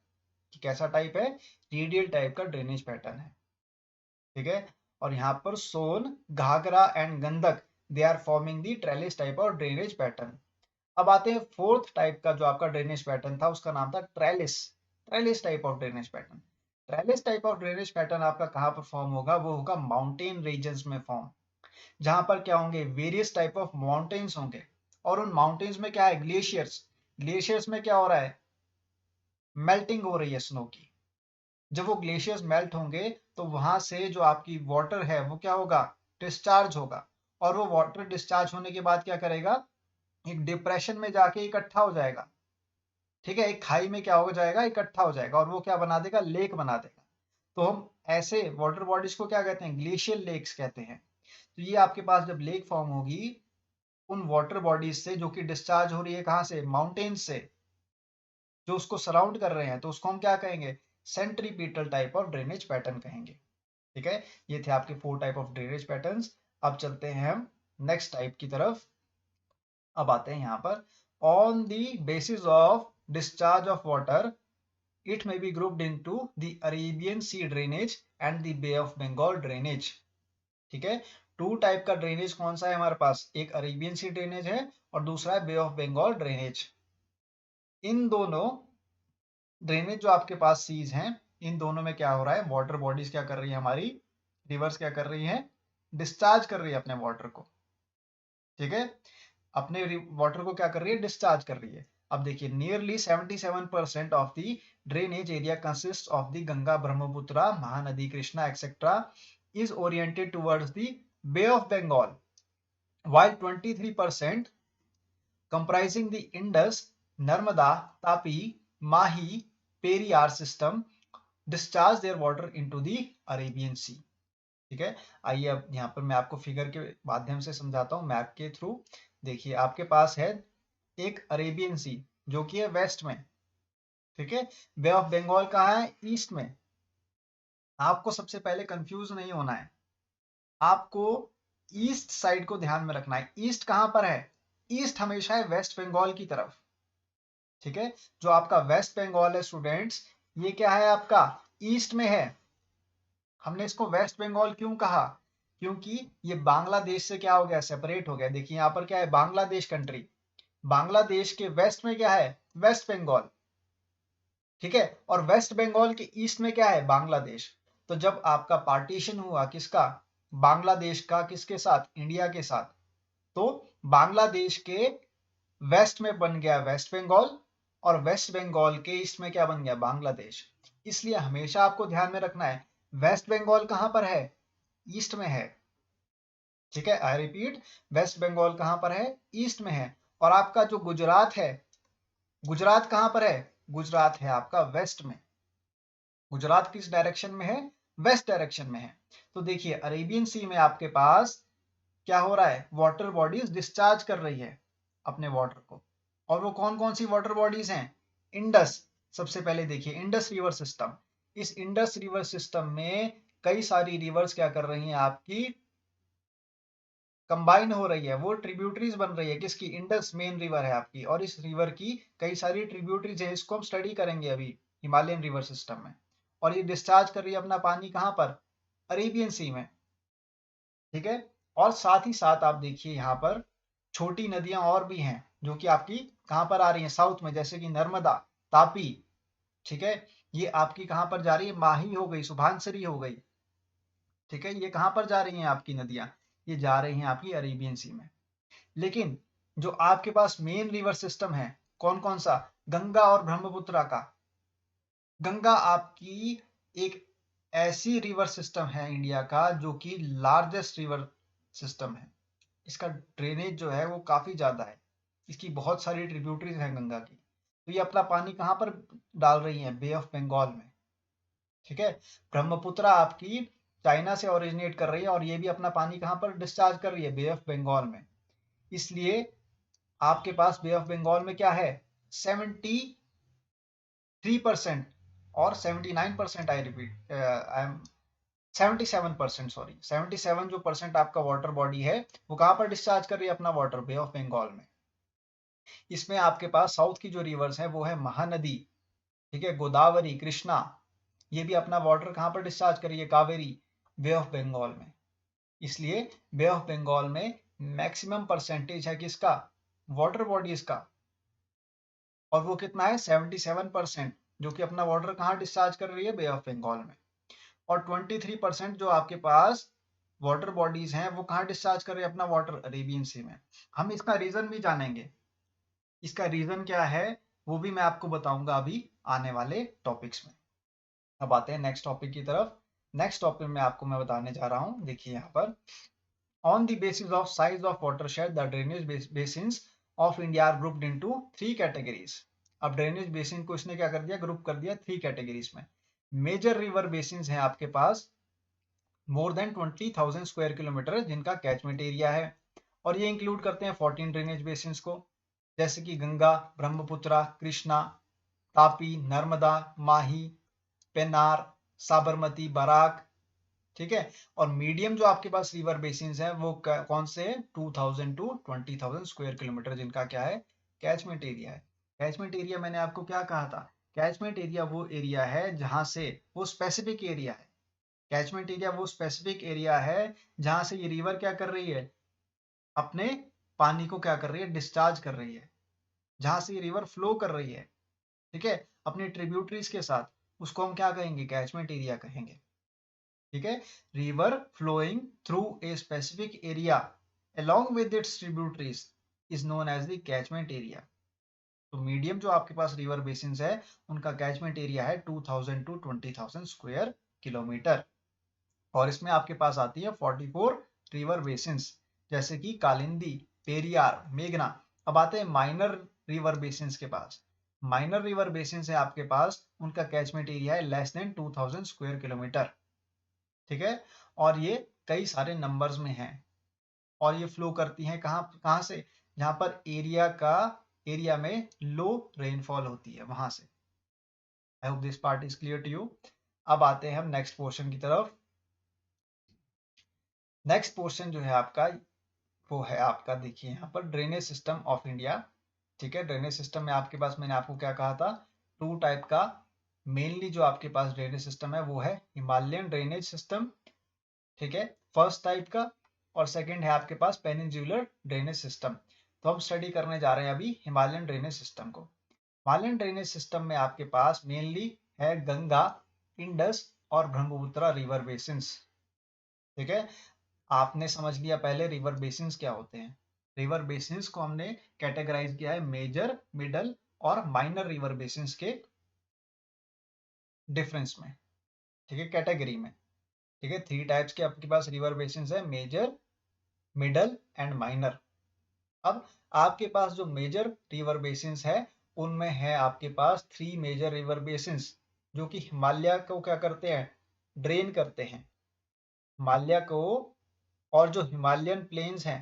A: कैसा टाइप है? रेडियल टाइप का ड्रेनेज पैटर्न है। ठीक है, और यहाँ पर Son, Ghaghara and Gandak they are forming the trellis type of drainage pattern. अब आते हैं फोर्थ टाइप का जो आपका ड्रेनेज पैटर्न था, उसका नाम था trellis. Trellis type of drainage pattern. Trellis type of drainage pattern आपका कहाँ पर फॉर्म होगा? वो होगा माउंटेन रीजन्स में फॉर्म, जहां पर क्या होंगे? वेरियस टाइप ऑफ माउंटेन्स होंगे, और उन माउंटेन्स में क्या है? ग्लेशियर्स। ग्लेशियर्स में क्या हो रहा है? मेल्टिंग हो रही है स्नो की। जब वो ग्लेशियर्स मेल्ट होंगे तो वहां से जो आपकी वाटर है वो क्या होगा? डिस्चार्ज होगा, और वो वाटर डिस्चार्ज होने के बाद क्या करेगा? एक डिप्रेशन में जाके इकट्ठा हो जाएगा। ठीक है, एक खाई में क्या हो जाएगा? इकट्ठा हो जाएगा, और वो क्या बना देगा? लेक बना देगा। तो हम ऐसे वाटर बॉडीज को क्या कहते हैं? ग्लेशियल लेक्स कहते हैं। तो ये आपके पास जब लेक फॉर्म होगी उन वाटर बॉडीज से, जो कि डिस्चार्ज हो रही है कहाँ से? माउंटेन्स से, जो उसको सराउंड कर रहे हैं, तो उसको हम क्या कहेंगे? Centripetal type of drainage pattern कहेंगे। ठीक है, ये थे आपके 4 टाइप ऑफ ड्रेनेज पैटर्न्स। अब चलते हैं हम नेक्स्ट टाइप की तरफ। अब आते हैं यहाँ पर, on the basis of discharge of water it may be grouped into the Arabian Sea drainage and the Bay of Bengal drainage। ठीक है, 2 टाइप का ड्रेनेज कौन सा है हमारे पास? एक अरेबियन सी ड्रेनेज है और दूसरा है बे ऑफ बंगाल ड्रेनेज। इन दोनों ड्रेनेज जो आपके पास सीज हैं, इन दोनों में क्या हो रहा है? वाटर बॉडीज क्या कर रही है हमारी? रिवर्स क्या कर रही है? डिस्चार्ज कर रही है अपने वाटर को। ठीक है, अपने वाटर को क्या कर रही है? डिस्चार्ज कर रही है। अब देखिए, nearly 77% of the drainage area consist of the Ganga, Brahmaputra, Mahanadi, Krishna etcetera is oriented towards the Bay of Bengal, while 23% comprising the Indus, Narmada, Tapi, Mahi, Periyar system discharge their water into the Arabian Sea। ठीक है, आइए अब यहाँ पर मैं आपको फिगर के माध्यम से समझाता हूँ, मैप के थ्रू। देखिए, आपके पास है एक अरेबियन सी जो कि है वेस्ट में। ठीक है, बे ऑफ बंगाल कहाँ है? ईस्ट में। आपको सबसे पहले कंफ्यूज नहीं होना है, आपको ईस्ट साइड को ध्यान में रखना है। ईस्ट कहां पर है? ईस्ट हमेशा है वेस्ट बंगाल की तरफ। ठीक है, जो आपका वेस्ट बंगाल है स्टूडेंट्स, ये क्या है? आपका ईस्ट में है। हमने इसको वेस्ट बंगाल क्यों कहा? क्योंकि ये बांग्लादेश से क्या हो गया? सेपरेट हो गया। देखिए यहाँ पर क्या है? बांग्लादेश कंट्री। बांग्लादेश के वेस्ट में क्या है? वेस्ट बंगाल। ठीक है, और वेस्ट बंगाल के ईस्ट में क्या है? बांग्लादेश। तो जब आपका पार्टीशन हुआ किसका? बांग्लादेश का। किसके साथ? इंडिया के साथ। तो बांग्लादेश के वेस्ट में बन गया वेस्ट बंगाल, और वेस्ट बंगाल के ईस्ट में क्या बन गया? बांग्लादेश। इसलिए हमेशा आपको ध्यान में रखना है, वेस्ट बंगाल कहां पर है? ईस्ट में है। ठीक है, आई रिपीट, वेस्ट बंगाल कहां पर है? ईस्ट में है। और आपका जो गुजरात है, गुजरात कहां पर है? गुजरात है आपका वेस्ट में। गुजरात किस डायरेक्शन में है? वेस्ट डायरेक्शन में है। तो देखिए, अरेबियन सी में आपके पास क्या हो रहा है? वाटर बॉडीज डिस्चार्ज कर रही है अपने वाटर को। और वो कौन कौन सी वाटर बॉडीज हैं? इंडस। सबसे पहले देखिए, इंडस रिवर सिस्टम। इस इंडस रिवर सिस्टम में कई सारी रिवर्स क्या कर रही हैं? आपकी कंबाइन हो रही है, वो ट्रिब्यूटरीज बन रही है। किसकी? इंडस मेन रिवर है आपकी, और इस रिवर की कई सारी ट्रिब्यूटरीज है। इसको हम स्टडी करेंगे अभी हिमालयन रिवर सिस्टम में। और ये डिस्चार्ज कर रही है अपना पानी कहां पर? अरेबियन सी में। ठीक है, और साथ ही साथ आप देखिए यहाँ पर छोटी नदियां और भी हैं जो कि आपकी कहां पर आ रही हैं? साउथ में, जैसे कि नर्मदा, तापी। ठीक है, ये आपकी कहां पर जा रही है? माही हो गई, सुभानसरी हो गई। ठीक है, ये कहां पर जा रही हैं आपकी नदियां? ये जा रही हैं आपकी अरेबियन सी में। लेकिन जो आपके पास मेन रिवर सिस्टम है, कौन कौन सा? गंगा और ब्रह्मपुत्र का। गंगा आपकी एक ऐसी रिवर सिस्टम है इंडिया का जो कि लार्जेस्ट रिवर सिस्टम है। इसका ड्रेनेज जो है वो काफी ज्यादा है। इसकी बहुत सारी ट्रिब्यूटरीज हैं गंगा की। तो ये अपना पानी कहाँ पर डाल रही है? बे ऑफ बंगाल में। ठीक है, ब्रह्मपुत्र आपकी चाइना से ओरिजिनेट कर रही है, और ये भी अपना पानी कहाँ पर डिस्चार्ज कर रही है? बे ऑफ बंगाल में। इसलिए आपके पास बे ऑफ बंगाल में क्या है? 73% और 79%, I repeat, I am 77%, sorry, 77 जो परसेंट आपका वाटर बॉडी है वो कहां पर डिस्चार्ज कर रही है अपना वाटर? बे ऑफ बंगाल में। इसमें आपके पास साउथ की जो रिवर्स है वो है महानदी, ठीक है, गोदावरी, कृष्णा, ये भी अपना वाटर कहाँ पर डिस्चार्ज कर रही है, कावेरी, बे ऑफ बंगाल में। इसलिए बे ऑफ बंगाल में मैक्सिमम परसेंटेज है किसका, वाटर बॉडीज का, और वो कितना है 77%, जो कि अपना वाटर कहाँ डिस्चार्ज कर रही है, बे ऑफ बंगाल में। और 23% जो आपके पास वाटर बॉडीज हैं वो कहाँ डिस्चार्ज कर रही है अपना वाटर, अरेबियन सी में। हम इसका रीजन भी जानेंगे, इसका रीजन क्या है वो भी मैं आपको बताऊंगा अभी आने वाले टॉपिक्स में। अब आते हैं नेक्स्ट टॉपिक की तरफ। नेक्स्ट टॉपिक में आपको मैं बताने जा रहा हूं, देखिए यहाँ पर, on the basis of size of watershed the drainage basins of India are grouped into 3 categories. अब ड्रेनेज बेसिन को इसने क्या कर दिया, ग्रुप कर दिया 3 कैटेगरीज में। मेजर रिवर बेसिन्स हैं आपके पास मोर देन 20,000 स्क्वायर किलोमीटर जिनका कैचमेंट एरिया है, और ये इंक्लूड करते हैं 14 ड्रेनेज बेसिन्स को, जैसे कि गंगा, ब्रह्मपुत्रा, कृष्णा, तापी, नर्मदा, माही, पेन्नार, साबरमती, बराक, ठीक है। और मीडियम जो आपके पास रिवर बेसिन्स हैं वो कौन से हैं, 2000 टू 20,000 स्क्वायर किलोमीटर जिनका क्या है, कैचमेंट एरिया है। कैचमेंट एरिया मैंने आपको क्या कहा था, कैचमेंट एरिया वो एरिया है जहां से, वो स्पेसिफिक एरिया है, कैचमेंट एरिया वो स्पेसिफिक एरिया है जहां से ये रिवर क्या कर रही है, अपने पानी को क्या कर रही है, डिस्चार्ज कर रही है, जहां से ये रिवर फ्लो कर रही है, ठीक है, अपने ट्रिब्यूटरीज के साथ, उसको हम क्या कहेंगे, कैचमेंट एरिया कहेंगे, ठीक है। River flowing through a specific area along with its tributaries is known as the catchment area। तो मीडियम जो आपके पास रिवर बेसिन्स है उनका कैचमेंट एरिया है 2000 टू 20,000 स्क्वायर किलोमीटर, और इसमें आपके पास आती है 44 रिवर बेसिन्स, जैसे कि कालिंदी, पेरियार, मेघना। अब आते हैं माइनर रिवर बेसिन्स के पास। माइनर रिवर बेसिन्स है आपके पास, उनका कैचमेंट एरिया है लेस देन 2000 स्क्वायर किलोमीटर, ठीक है, और ये कई सारे नंबर्स में हैं, और ये फ्लो करती हैं कहाँ कहाँ से, जहां पर एरिया में लो रेनफॉल होती है वहां से। I hope this part is clear to you. अब आते हैं हम नेक्स्ट पोर्शन की तरफ। नेक्स्ट पोर्शन जो है आपका वो है आपका, देखिए यहाँ पर ड्रेनेज सिस्टम ऑफ इंडिया, ठीक है। ड्रेनेज सिस्टम में आपके पास मैंने आपको क्या कहा था, 2 टाइप का मेनली जो आपके पास ड्रेनेज सिस्टम है वो है हिमालयन ड्रेनेज सिस्टम, ठीक है, फर्स्ट टाइप का, और सेकंड है आपके पास पेनिनसुलर ड्रेनेज सिस्टम। तो हम स्टडी करने जा रहे हैं अभी हिमालयन ड्रेनेज सिस्टम को। हिमालयन ड्रेनेज सिस्टम में आपके पास मेनली है गंगा, इंडस और ब्रह्मपुत्र रिवर बेसिन्स, ठीक है। आपने समझ लिया पहले रिवर बेसिन्स क्या होते हैं। रिवर बेसिन्स को हमने कैटेगराइज किया है मेजर, मिडल और माइनर रिवर बेसिन्स के डिफरेंस में, ठीक है, कैटेगरी में, ठीक है। 3 टाइप्स के आपके पास रिवर बेसिन्स है, मेजर, मिडल एंड माइनर। अब आपके पास जो मेजर रिवर बेसिन्स है उनमें है आपके पास 3 मेजर रिवर बेसिन्स जो कि हिमालय को क्या करते हैं, ड्रेन करते हैं हिमालय को। और जो हिमालयन प्लेन्स हैं,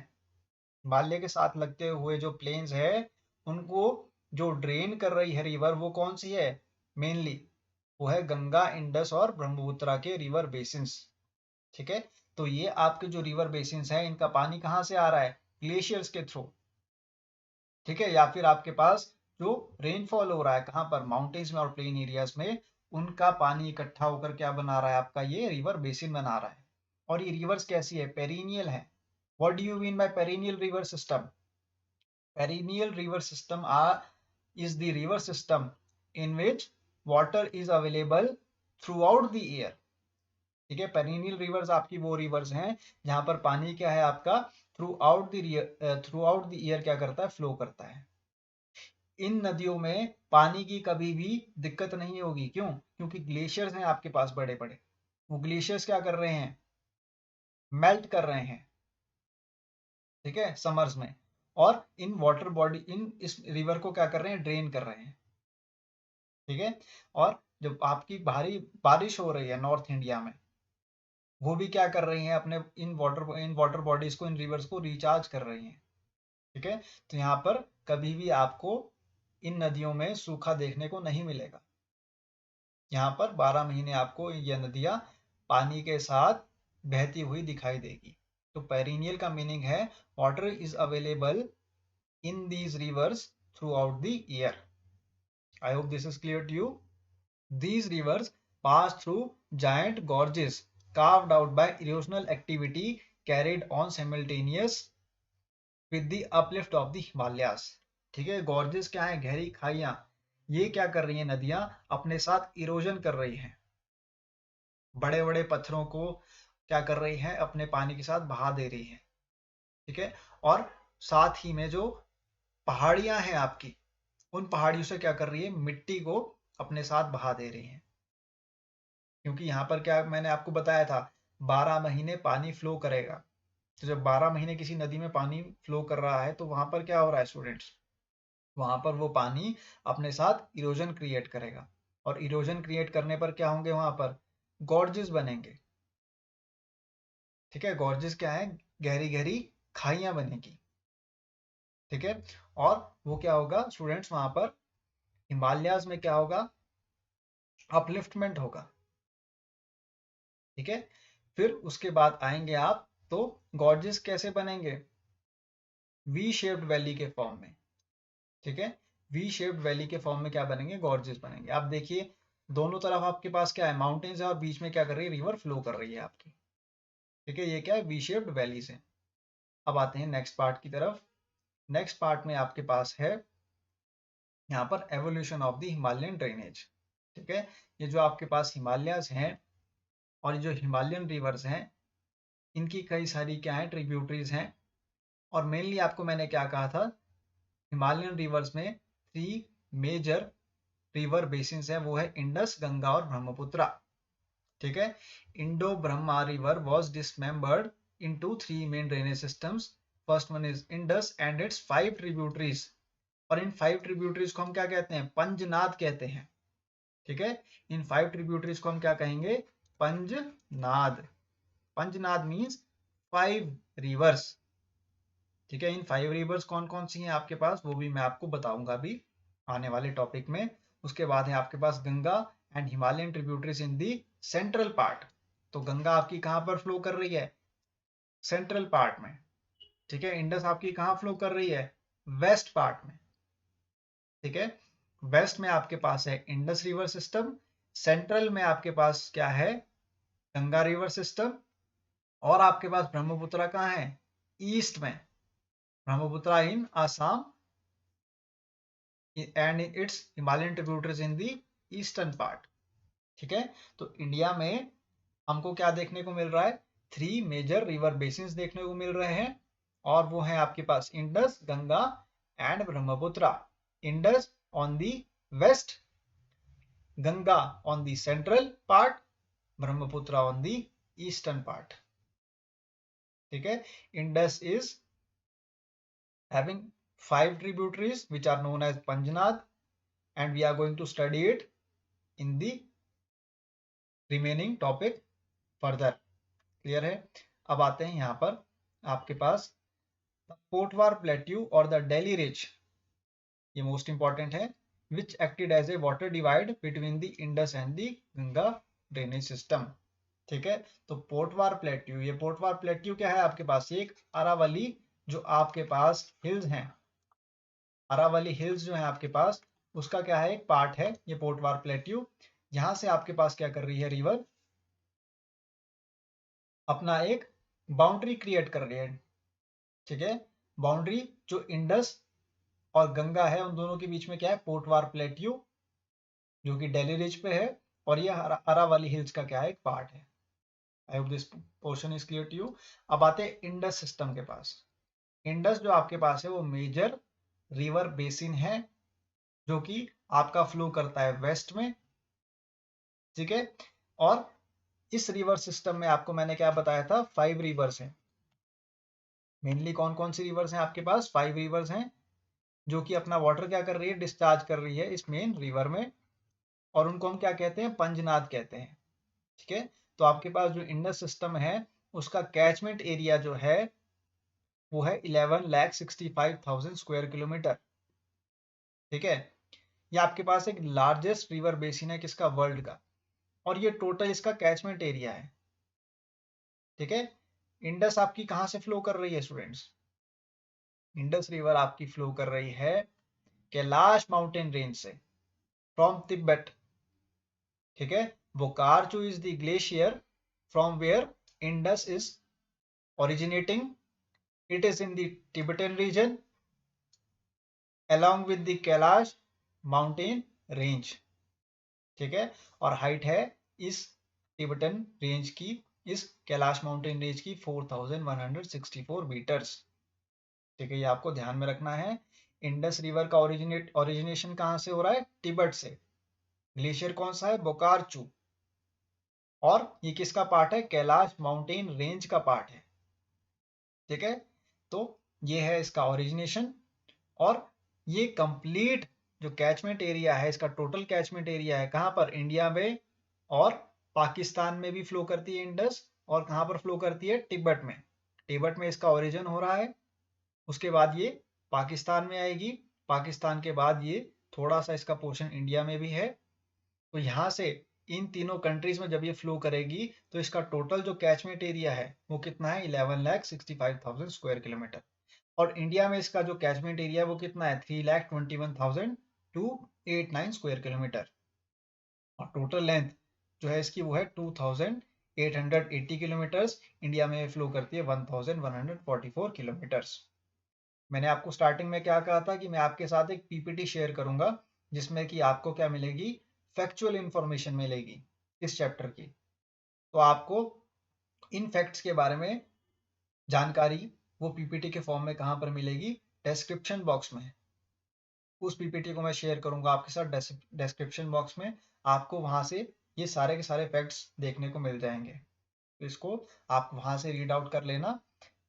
A: हिमालय के साथ लगते हुए जो प्लेन्स है उनको जो ड्रेन कर रही है रिवर वो कौन सी है, मेनली वो है गंगा, इंडस और ब्रह्मपुत्र के रिवर बेसिन्स, ठीक है। तो ये आपके जो रिवर बेसिन्स हैं इनका पानी कहाँ से आ रहा है, ग्लेशियर्स के थ्रू, ठीक है, या फिर आपके पास जो रेनफॉल हो रहा है कहाँ पर, माउंटेन्स में और प्लेन एरियाज में, उनका पानी इकट्ठा होकर क्या बना रहा है, आपका ये रिवर बेसिन बना रहा है। और ये रिवर्स कैसी है, पेरिनियल है। What do you mean by perennial river system? Perennial river system is the river system in which water is available throughout the year, ठीक है। पेरिनियल रिवर्स आपकी वो रिवर्स हैं जहां पर पानी क्या है आपका थ्रू आउट द ईयर क्या करता है, फ्लो करता है। इन नदियों में पानी की कभी भी दिक्कत नहीं होगी, क्यों, क्योंकि ग्लेशियर्स हैं आपके पास बड़े बड़े, वो ग्लेशियर्स क्या कर रहे हैं, मेल्ट कर रहे हैं, ठीक है, समर्स में, और इन वाटर बॉडी इन इस रिवर को क्या कर रहे हैं, ड्रेन कर रहे हैं, ठीक है। और जब आपकी भारी बारिश हो रही है नॉर्थ इंडिया में, वो भी क्या कर रही हैं, अपने इन वाटर बॉडीज को, इन रिवर्स को रिचार्ज कर रही हैं, ठीक है। तो यहाँ पर कभी भी आपको इन नदियों में सूखा देखने को नहीं मिलेगा। यहाँ पर 12 महीने आपको ये नदियाँ पानी के साथ बहती हुई दिखाई देगी। तो पेरिनियल का मीनिंग है water is available in these rivers throughout the year. I hope this is clear to you. These rivers pass through giant gorges carved out by erosional activity carried on simultaneous with the uplift of the Himalayas. ठीक है, gorges क्या है? गहरी खाइयां। ये क्या कर रही हैं नदियां? अपने साथ इरोजन कर रही हैं, बड़े बड़े पत्थरों को क्या कर रही है? अपने पानी के साथ बहा दे रही है। ठीक है, और साथ ही में जो पहाड़ियां हैं आपकी, उन पहाड़ियों से क्या कर रही है? मिट्टी को अपने साथ बहा दे रही है। क्योंकि यहाँ पर क्या मैंने आपको बताया था, 12 महीने पानी फ्लो करेगा। तो जब 12 महीने किसी नदी में पानी फ्लो कर रहा है तो वहां पर क्या हो रहा है स्टूडेंट्स? वहां पर वो पानी अपने साथ इरोजन क्रिएट करेगा, और इरोजन क्रिएट करने पर क्या होंगे? वहां पर गॉर्जेस बनेंगे। ठीक है, गॉर्जेस क्या है? गहरी गहरी खाइयां बनेगी। ठीक है, और वो क्या होगा स्टूडेंट्स? वहां पर हिमालयाज में क्या होगा? अपलिफ्टमेंट होगा। ठीक है, फिर उसके बाद आएंगे आप तो गॉर्जेस कैसे बनेंगे? वी शेप्ड वैली के फॉर्म में। ठीक है, वी शेप्ड वैली के फॉर्म में क्या बनेंगे? गॉर्जेस बनेंगे। आप देखिए दोनों तरफ आपके पास क्या है? माउंटेन्स है, और बीच में क्या कर रही है? रिवर फ्लो कर रही है आपकी। ठीक है, ये क्या है? वी शेप्ड वैली से। अब आते हैं नेक्स्ट पार्ट की तरफ। नेक्स्ट पार्ट में आपके पास है यहाँ पर evolution of the Himalayan drainage. ठीक है, ये जो आपके पास हिमालयाज हैं और ये जो हिमालयन रिवर्स हैं, इनकी कई सारी क्या है? ट्रिब्यूटरीज हैं। और मेनली आपको मैंने क्या कहा था? हिमालयन रिवर्स में 3 मेजर रिवर बेसिन्स है, वो है इंडस, गंगा और ब्रह्मपुत्रा। ठीक है, Indo Brahma river was dismembered into 3 main drainage systems. First one is Indus and it's 5 tributaries. और इन 5 ट्रिब्यूटरीज को हम क्या कहते हैं? पंजनाद कहते हैं। ठीक है, इन 5 ट्रिब्यूटरीज को हम क्या कहेंगे? पंजनाद। पंजनाद मीन्स 5 रिवर्स। ठीक है, इन 5 रिवर्स कौन कौन सी हैं आपके पास, वो भी मैं आपको बताऊंगा अभी आने वाले टॉपिक में। उसके बाद है आपके पास Ganga and Himalayan tributaries in the central part. तो गंगा आपकी कहां पर फ्लो कर रही है? सेंट्रल पार्ट में। ठीक है, इंडस आपकी कहां फ्लो कर रही है? वेस्ट पार्ट में। ठीक है, वेस्ट में आपके पास है इंडस रिवर सिस्टम, सेंट्रल में आपके पास क्या है? गंगा रिवर सिस्टम, और आपके पास ब्रह्मपुत्र कहाँ है? ईस्ट में। Brahmaputra in Assam and its Himalayan tributaries in the eastern part. ठीक है, तो इंडिया में हमको क्या देखने को मिल रहा है? 3 मेजर रिवर बेसिन्स देखने को मिल रहे हैं, और वो है आपके पास Indus, Ganga and Brahmaputra. Indus on the west, Ganga on the central part, Brahmaputra on the eastern part. ठीक है, Indus is having 5 tributaries which are known as Panjnad, and we are going to study it in the remaining topic further. Clear है? अब आते हैं यहाँ पर आपके पास पोटवार प्लेट्यू और द डेली रिच, ये मोस्ट इंपॉर्टेंट है, which acted as a water divide between the Indus and the Ganga drainage system. ठीक है, तो पोटवार प्लेट्यू, ये पोटवार प्लेट्यू क्या है आपके पास? ये एक अरावली जो आपके पास हिल्स हैं, अरावली हिल्स जो है आपके पास, उसका क्या है? एक पार्ट है ये पोटवार प्लेट्यू। यहां से आपके पास क्या कर रही है? रिवर अपना एक बाउंड्री क्रिएट कर रही है। ठीक है, बाउंड्री जो इंडस और गंगा है उन दोनों के बीच में क्या है? पोटवार प्लेट्यू, जो कि डेली रिज पे है, और ये अरावली हिल्स का क्या है? एक पार्ट है। I hope this portion is clear to you. अब आते हैं इंडस सिस्टम के पास। इंडस जो आपके पास है वो मेजर रिवर बेसिन है, जो कि आपका फ्लो करता है वेस्ट में। ठीक है, और इस रिवर सिस्टम में आपको मैंने क्या बताया था? 5 रिवर्स हैं। मेनली कौन कौन सी रिवर्स हैं आपके पास? 5 रिवर्स हैं, जो कि अपना वाटर क्या कर रही है? डिस्चार्ज कर रही है इस मेन रिवर में, और उनको हम क्या कहते हैं? पंजनाद कहते हैं। ठीक है, तो आपके पास जो इंडस सिस्टम है उसका कैचमेंट एरिया जो है वो है 11,65,000 स्क्वायर किलोमीटर। ठीक है, ये आपके पास एक लार्जेस्ट रिवर बेसिन है किसका? वर्ल्ड का, और ये टोटल इसका कैचमेंट एरिया है। ठीक है, इंडस आपकी कहां से फ्लो कर रही है स्टूडेंट्स? इंडस रिवर आपकी फ्लो कर रही है कैलाश माउंटेन रेंज से, फ्रॉम तिब्बत, ठीक है। Bokhar Chu is the glacier from where Indus is originating. It is in the Tibetan region along with the Kailash mountain range, ठीक है। और हाइट है इस टिबेटन रेंज की, इस कैलाश माउंटेन रेंज की 4164 मीटर्स, ठीक है। ये आपको ध्यान में रखना है। इंडस रिवर का ओरिजिनेशन कहां से हो रहा है? तिब्बत से। ग्लेशियर कौन सा है? बोकारचू। और ये किसका पार्ट है? कैलाश माउंटेन रेंज का पार्ट है, ठीक है। तो ये है इसका ओरिजिनेशन। और ये कंप्लीट जो कैचमेंट एरिया है, इसका टोटल कैचमेंट एरिया है कहां पर? इंडिया में और पाकिस्तान में भी फ्लो करती है इंडस, और कहां पर फ्लो करती है? तिब्बत में। तिब्बत में इसका ओरिजिन हो रहा है, उसके बाद ये पाकिस्तान में आएगी, पाकिस्तान के बाद ये थोड़ा सा इसका पोर्शन इंडिया में भी है। तो यहाँ से इन तीनों कंट्रीज में जब ये फ्लो करेगी तो इसका टोटल जो कैचमेंट एरिया है वो कितना है? 11,65,000 स्क्वायर किलोमीटर। और इंडिया में इसका जो कैचमेंट एरिया है वो कितना है? 3,21,289 स्क्वायर किलोमीटर। और टोटल लेंथ जो है इसकी वो है 2,880 किलोमीटर्स। इंडिया में फ्लो करती है 1,144 किलोमीटर्स। मैंने आपको स्टार्टिंग में क्या कहा था कि मैं आपके साथ एक पीपीटी शेयर करूंगा जिसमें कि आपको क्या मिलेगी? फैक्चुअल इंफॉर्मेशन मिलेगी इस चैप्टर की। तो आपको इन फैक्ट्स के बारे में जानकारी वो पीपीटी के फॉर्म में कहां पर मिलेगी? डिस्क्रिप्शन बॉक्स में। उस पीपीटी को मैं शेयर करूंगा आपके साथ डिस्क्रिप्शन बॉक्स में। आपको वहां से ये सारे के सारे फैक्ट्स देखने को मिल जाएंगे, तो इसको आप वहां से रीड आउट कर लेना।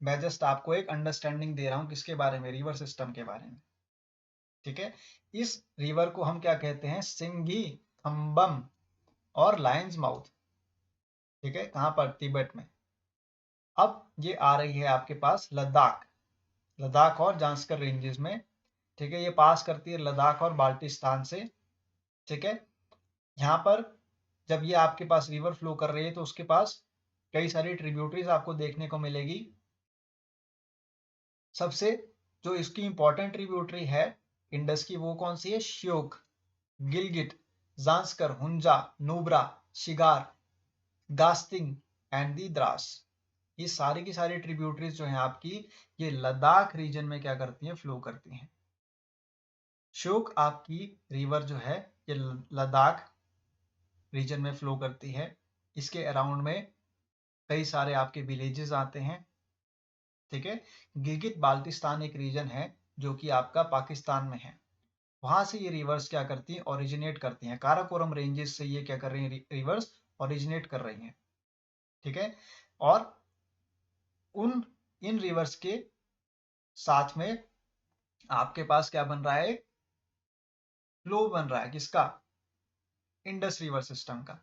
A: मैं जस्ट आपको एक अंडरस्टैंडिंग दे रहा हूँ किसके बारे में? रिवर सिस्टम के बारे में, ठीक है। इस रिवर को हम क्या कहते हैं? सिंघी, थम्बम और लायंस माउथ, ठीक है। कहां पर? तिब्बत में। अब ये आ रही है आपके पास लद्दाख, लद्दाख और जांस्कर रेंजेस में, ठीक है। ये पास करती है लद्दाख और बाल्टिस्तान से, ठीक है। यहाँ पर जब ये आपके पास रिवर फ्लो कर रही है तो उसके पास कई सारी ट्रिब्यूटरीज आपको देखने को मिलेगी। सबसे जो इसकी इंपॉर्टेंट ट्रिब्यूटरी है इंडस की वो कौन सी है? Shyok, Gilgit, Zanskar, Hunza, Nubra, Shigar, Gasting and the Dras. ये सारी की सारी ट्रिब्यूटरीज जो हैं आपकी, ये लद्दाख रीजन में क्या करती हैं? फ्लो करती हैं। श्योक आपकी रिवर जो है ये लद्दाख रीजन में फ्लो करती है। इसके अराउंड में कई सारे आपके विलेजेस आते हैं, ठीक है। गिलगित बाल्टिस्तान एक रीजन है जो कि आपका पाकिस्तान में है। वहां से ये रिवर्स क्या करती हैं? ओरिजिनेट करती हैं। काराकोरम रेंजेस से ये क्या कर रही हैं? रिवर्स ओरिजिनेट कर रही हैं, ठीक है। और उन इन रिवर्स के साथ में आपके पास क्या बन रहा है? फ्लो बन रहा है किसका? इंडस रिवर सिस्टम का।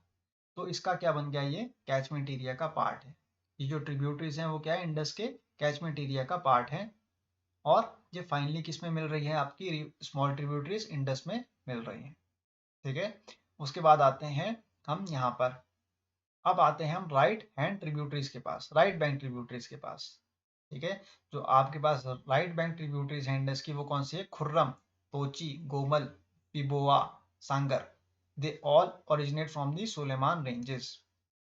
A: तो इसका क्या बन गया? ये कैचमेंट एरिया का पार्ट है। ये जो ट्रिब्यूटरीज हैं वो क्या है? इंडस के कैचमेंट एरिया का पार्ट है। और ये फाइनली किस में मिल रही है? आपकी स्मॉल ट्रिब्यूटरीज इंडस में मिल रही हैं, ठीक है। उसके बाद आते हैं हम यहाँ पर, अब आते हैं हम राइट हैंड ट्रिब्यूटरीज के पास, राइट बैंक ट्रिब्यूटरीज के पास, ठीक है। जो आपके पास राइट बैंक ट्रिब्यूटरीज हैं इंडस की वो कौन सी है? Khurram, Tochi, Gomal, Viboa, Sangar. They all originate from the Sulaiman ranges,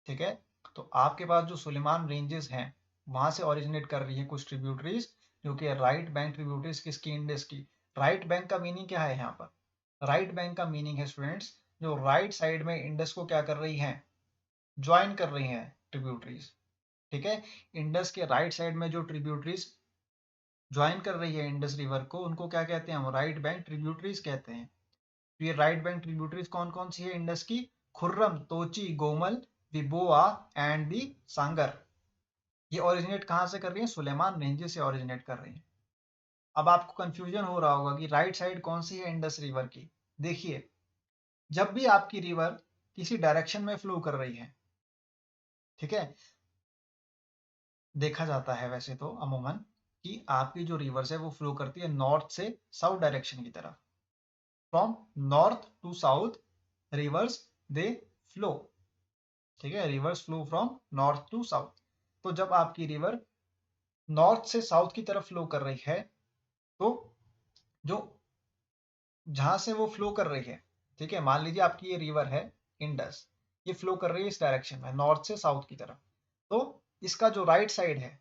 A: ठीक है। तो आपके पास जो सुलेमान रेंजेस हैं वहां से ओरिजिनेट कर रही है कुछ ट्रिब्यूटरीज जो कि राइट बैंक ट्रिब्यूटरीज किसकी? इंडस की। राइट बैंक का मीनिंग क्या है यहाँ पर? राइट बैंक का मीनिंग है स्टूडेंट्स, जो राइट साइड में इंडस को क्या कर रही है? ज्वाइन कर रही हैं ट्रिब्यूटरीज, ठीक है। इंडस के राइट साइड में जो ट्रिब्यूटरीज ज्वाइन कर रही है इंडस रिवर को, उनको क्या कहते हैं? हम राइट बैंक ट्रिब्यूटरीज कहते हैं। तो ये राइट बैंक ट्रिब्यूटरीज कौन कौन सी है इंडस की? Khurram, Tochi, Gomal, Viboa and the Sangar. ये ओरिजिनेट कहां से कर रही है? सुलेमान रेंजेस से ओरिजिनेट कर रही है। अब आपको कंफ्यूजन हो रहा होगा कि राइट साइड कौन सी है इंडस रिवर की। देखिए, जब भी आपकी रिवर किसी डायरेक्शन में फ्लो कर रही है, ठीक है, देखा जाता है वैसे तो अमूमन कि आपकी जो रिवर्स है वो फ्लो करती है नॉर्थ से साउथ डायरेक्शन की तरफ। From north to south rivers they flow, ठीक है। Rivers flow from north to south. तो जब आपकी रिवर नॉर्थ से साउथ की तरफ फ्लो कर रही है तो जो जहां से वो फ्लो कर रही है, ठीक है, मान लीजिए आपकी ये रिवर है इंडस, ये फ्लो कर रही है इस डायरेक्शन में, नॉर्थ से साउथ की तरफ। तो इसका जो राइट साइड है,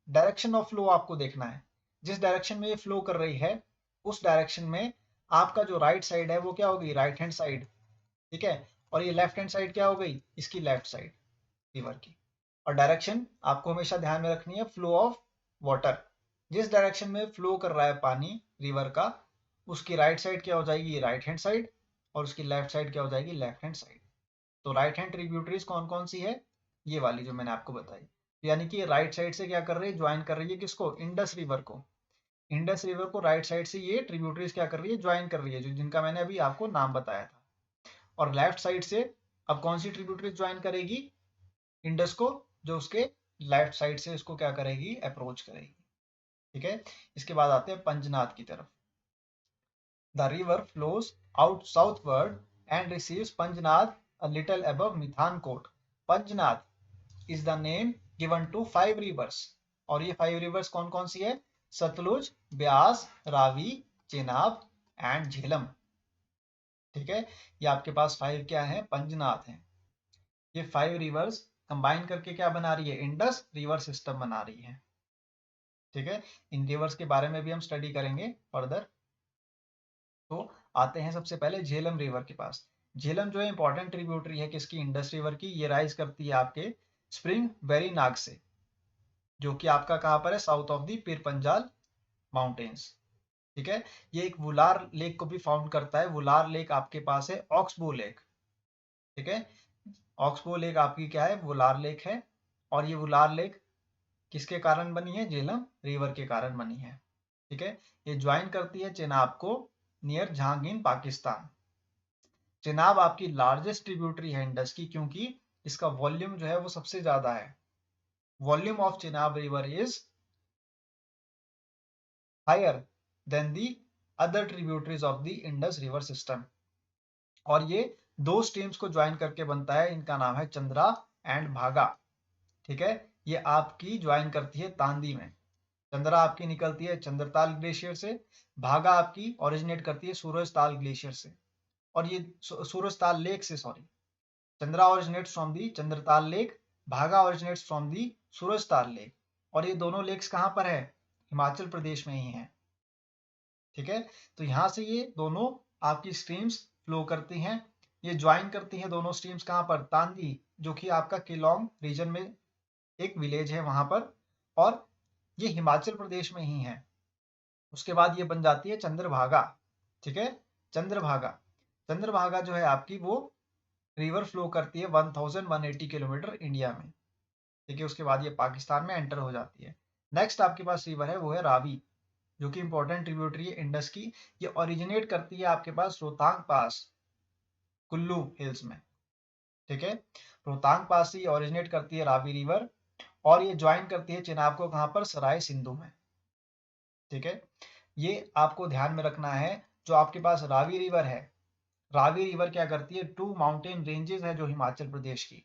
A: डायरेक्शन ऑफ फ्लो आपको देखना है। जिस डायरेक्शन में ये फ्लो कर रही है उस डायरेक्शन में आपका जो राइट साइड है वो क्या होगी, राइट हैंड साइड, ठीक है। और ये लेफ्ट हैंड साइड क्या हो गई, इसकी लेफ्ट साइड रिवर की। और डायरेक्शन आपको हमेशा ध्यान में रखनी है, फ्लो ऑफ वाटर। जिस डायरेक्शन में फ्लो कर रहा है पानी रिवर का, उसकी राइट साइड क्या हो जाएगी, राइट हैंड साइड, और उसकी लेफ्ट साइड क्या हो जाएगी, लेफ्ट हैंड साइड। तो राइट हैंड ट्रिब्यूटरीज कौन कौन सी है, ये वाली जो मैंने आपको बताई। यानी कि राइट साइड से क्या कर रही है, ज्वाइन कर रही है किसको, इंडस रिवर को। इंडस रिवर को राइट साइड से ये ट्रिब्यूटरीज क्या कर रही है, ज्वाइन कर रही है, जो जिनका मैंने अभी आपको नाम बताया था। और लेफ्ट साइड से अब कौन सी ट्रिब्यूटरीज ज्वाइन करेगी, इंडस को, जो उसके लेफ्ट साइड से उसको क्या करेगी, अप्रोच करेगी, ठीक है। इसके बाद आते हैं पंजनाद की तरफ। The river flows out southward and receives Panjnad a little above Mithankot. Panjnad is the name given to 5 rivers. और ये 5 रिवर्स कौन कौन सी है, सतलुज, ब्यास, रावी, चेनाब एंड झेलम, ठीक है। ये आपके पास 5 क्या है, पंजनाद है। ये 5 रिवर्स कंबाइन करके क्या बना रही है, इंडस रिवर सिस्टम बना रही है, ठीक है। इन रिवर्स के बारे में भी हम स्टडी करेंगे फर्दर। तो आते हैं सबसे पहले झेलम रिवर के पास। झेलम जो है इंपॉर्टेंट ट्रिब्यूटरी है किसकी, इंडस रिवर की। ये राइज करती है आपके स्प्रिंग वेरी नाग से, जो कि आपका कहाँ पर है, south of the Pir Panjal mountains, ठीक है। ये एक वुलार लेक को भी फाउंड करता है। वुलार लेक आपके पास है ऑक्सबो लेक, ठीक है। ऑक्सबो लेक आपकी क्या है, वुलार लेक है। और ये वुलार लेक किसके कारण बनी है, झेलम रिवर के कारण बनी है, ठीक है। ये ज्वाइन करती है चेनाब को नियर झांग इन पाकिस्तान। चेनाब आपकी लार्जेस्ट ट्रिब्यूटरी है इंडस की, क्योंकि इसका वॉल्यूम जो है वो सबसे ज्यादा है। Volume of Chenab river is higher than the other tributaries of the Indus river system. और ये 2 स्ट्रीम्स को ज्वाइन करके बनता है, इनका नाम है चंद्रा एंड भागा, ठीक है। ये आपकी ज्वाइन करती है तांदी में। चंद्रा आपकी निकलती है चंद्रताल ग्लेशियर से, भागा आपकी ओरिजिनेट करती है सूरजताल ग्लेशियर से। और ये सूरजताल लेक से, sorry, Chandra originates from the Chandratal lake, Bhaga originates from the Surajtal lake. और ये दोनों लेक्स कहाँ पर है, हिमाचल प्रदेश में ही है, ठीक है। तो यहाँ से ये दोनों आपकी स्ट्रीम्स फ्लो करती हैं। ये ज्वाइन करती हैं दोनों स्ट्रीम्स कहाँ पर, तांदी, जो कि आपका केलोंग रीजन में एक विलेज है वहां पर, और ये हिमाचल प्रदेश में ही है। उसके बाद ये बन जाती है चंद्रभागा, ठीक है। चंद्रभागा, चंद्रभागा जो है आपकी वो रिवर फ्लो करती है 1180 किलोमीटर इंडिया में, ठीक है। उसके बाद ये पाकिस्तान में एंटर हो जाती है। नेक्स्ट आपके पास रिवर है वो है रावी, जो कि इंपॉर्टेंट ट्रिब्यूटरी है इंडस की। ये ओरिजिनेट करती है आपके पास रोहतांग पास, कुल्लू हिल्स में, ठीक है। रोहतांग पास से ये ओरिजिनेट करती है रावी रिवर, और ये ज्वाइन करती है चेनाब को कहाँ पर, सराय सिंधु में, ठीक है। ये आपको ध्यान में रखना है। जो आपके पास रावी रिवर है, रावी रिवर क्या करती है, 2 माउंटेन रेंजेस है जो हिमाचल प्रदेश की,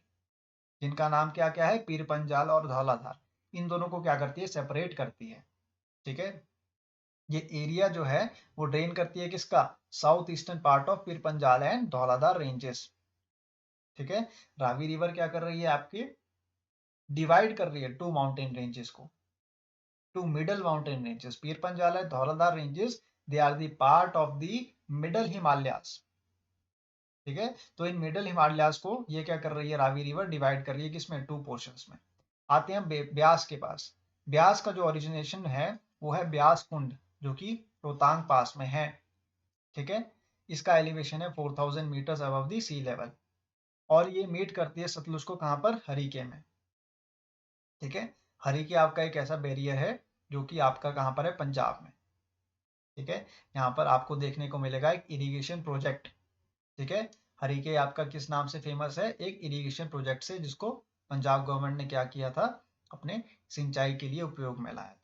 A: जिनका नाम क्या क्या है, पीर पंजाल और धौलाधार। इन दोनों को क्या करती है, सेपरेट करती है, ठीक है। ये एरिया जो है वो ड्रेन करती है किसका, south eastern part of Pir Panjal and Dhauladhar ranges, ठीक है। रावी रिवर क्या कर रही है आपकी, डिवाइड कर रही है 2 माउंटेन रेंजेस को, 2 middle mountain ranges, Pir Panjal and Dhauladhar ranges, they are the part of the middle Himalayas, ठीक है। तो इन मिडल हिमालयास को ये क्या कर रही है, रावी रिवर डिवाइड कर रही है किसमें, 2 पोर्शंस में। आते हैं ब्यास के पास। ब्यास का जो ओरिजिनेशन है वो है ब्यास कुंड, जो कि रोहतांग पास में है, ठीक है। इसका एलिवेशन है 4000 metres above the sea level. और ये मीट करती है सतलुज को कहाँ पर, हरिके में, ठीक है। हरिके आपका एक ऐसा बैरियर है जो कि आपका कहाँ पर है, पंजाब में, ठीक है। यहाँ पर आपको देखने को मिलेगा एक इरिगेशन प्रोजेक्ट, ठीक है। हरिके आपका किस नाम से फेमस है, एक इरिगेशन प्रोजेक्ट से, जिसको पंजाब गवर्नमेंट ने क्या किया था, अपने सिंचाई के लिए उपयोग में लाया था,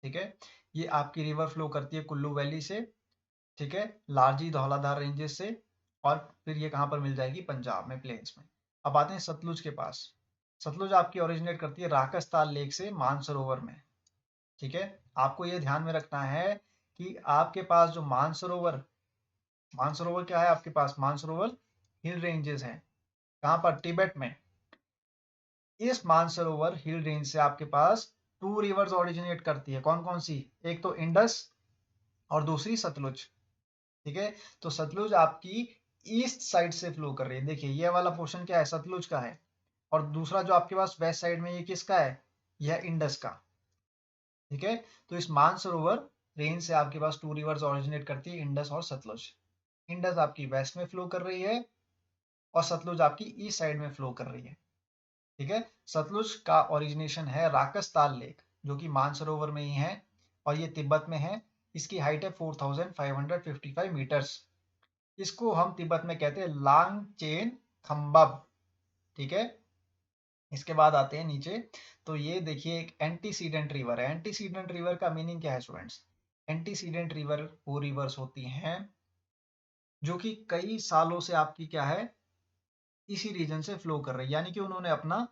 A: ठीक है। ये आपकी रिवर फ्लो करती है कुल्लू वैली से, ठीक है, लारजी धौलाधार रेंजेस से, और फिर ये कहाँ पर मिल जाएगी, पंजाब में प्लेन्स में। अब आते हैं सतलुज के पास। सतलुज आपकी ओरिजिनेट करती है राकसताल लेक से, मानसरोवर में, ठीक है। आपको ये ध्यान में रखना है कि आपके पास जो मानसरोवर क्या है आपके पास, मानसरोवर हिल रेंजेस हैं, कहाँ पर, तिब्बत में। इस मानसरोवर हिल रेंज से आपके पास 2 रिवर्स ओरिजिनेट करती है, कौन कौन सी, एक तो इंडस और दूसरी सतलुज। ठीक है, तो सतलुज आपकी ईस्ट साइड से फ्लो कर रही है, देखिए ये वाला पोर्शन क्या है, सतलुज का है, और दूसरा जो आपके पास वेस्ट साइड में, ये किसका है, यह इंडस का। ठीक है, तो इस मानसरोवर रेंज से आपके पास 2 रिवर्स ओरिजिनेट करती है, इंडस और सतलुज। इंडस आपकी वेस्ट में फ्लो कर रही है और सतलुज आपकी ईस्ट साइड में फ्लो कर रही है। ठीक है, सतलुज का ओरिजिनेशन है राकसताल लेक, जो कि मानसरोवर में ही है, और ये तिब्बत में है। इसकी हाइट है 4555 मीटर्स। इसको हम तिब्बत में कहते हैं लांगचेन खम्बब। ठीक है, इसके बाद आते हैं नीचे, तो ये देखिए एक एंटीसीडेंट रिवर है। एंटीसीडेंट रिवर का मीनिंग क्या है स्टूडेंट्स, एंटीसीडेंट रिवर वो रिवर्स होती हैं जो कि कई सालों से आपकी क्या है, इसी रीजन से फ्लो कर रही है, यानी कि उन्होंने अपना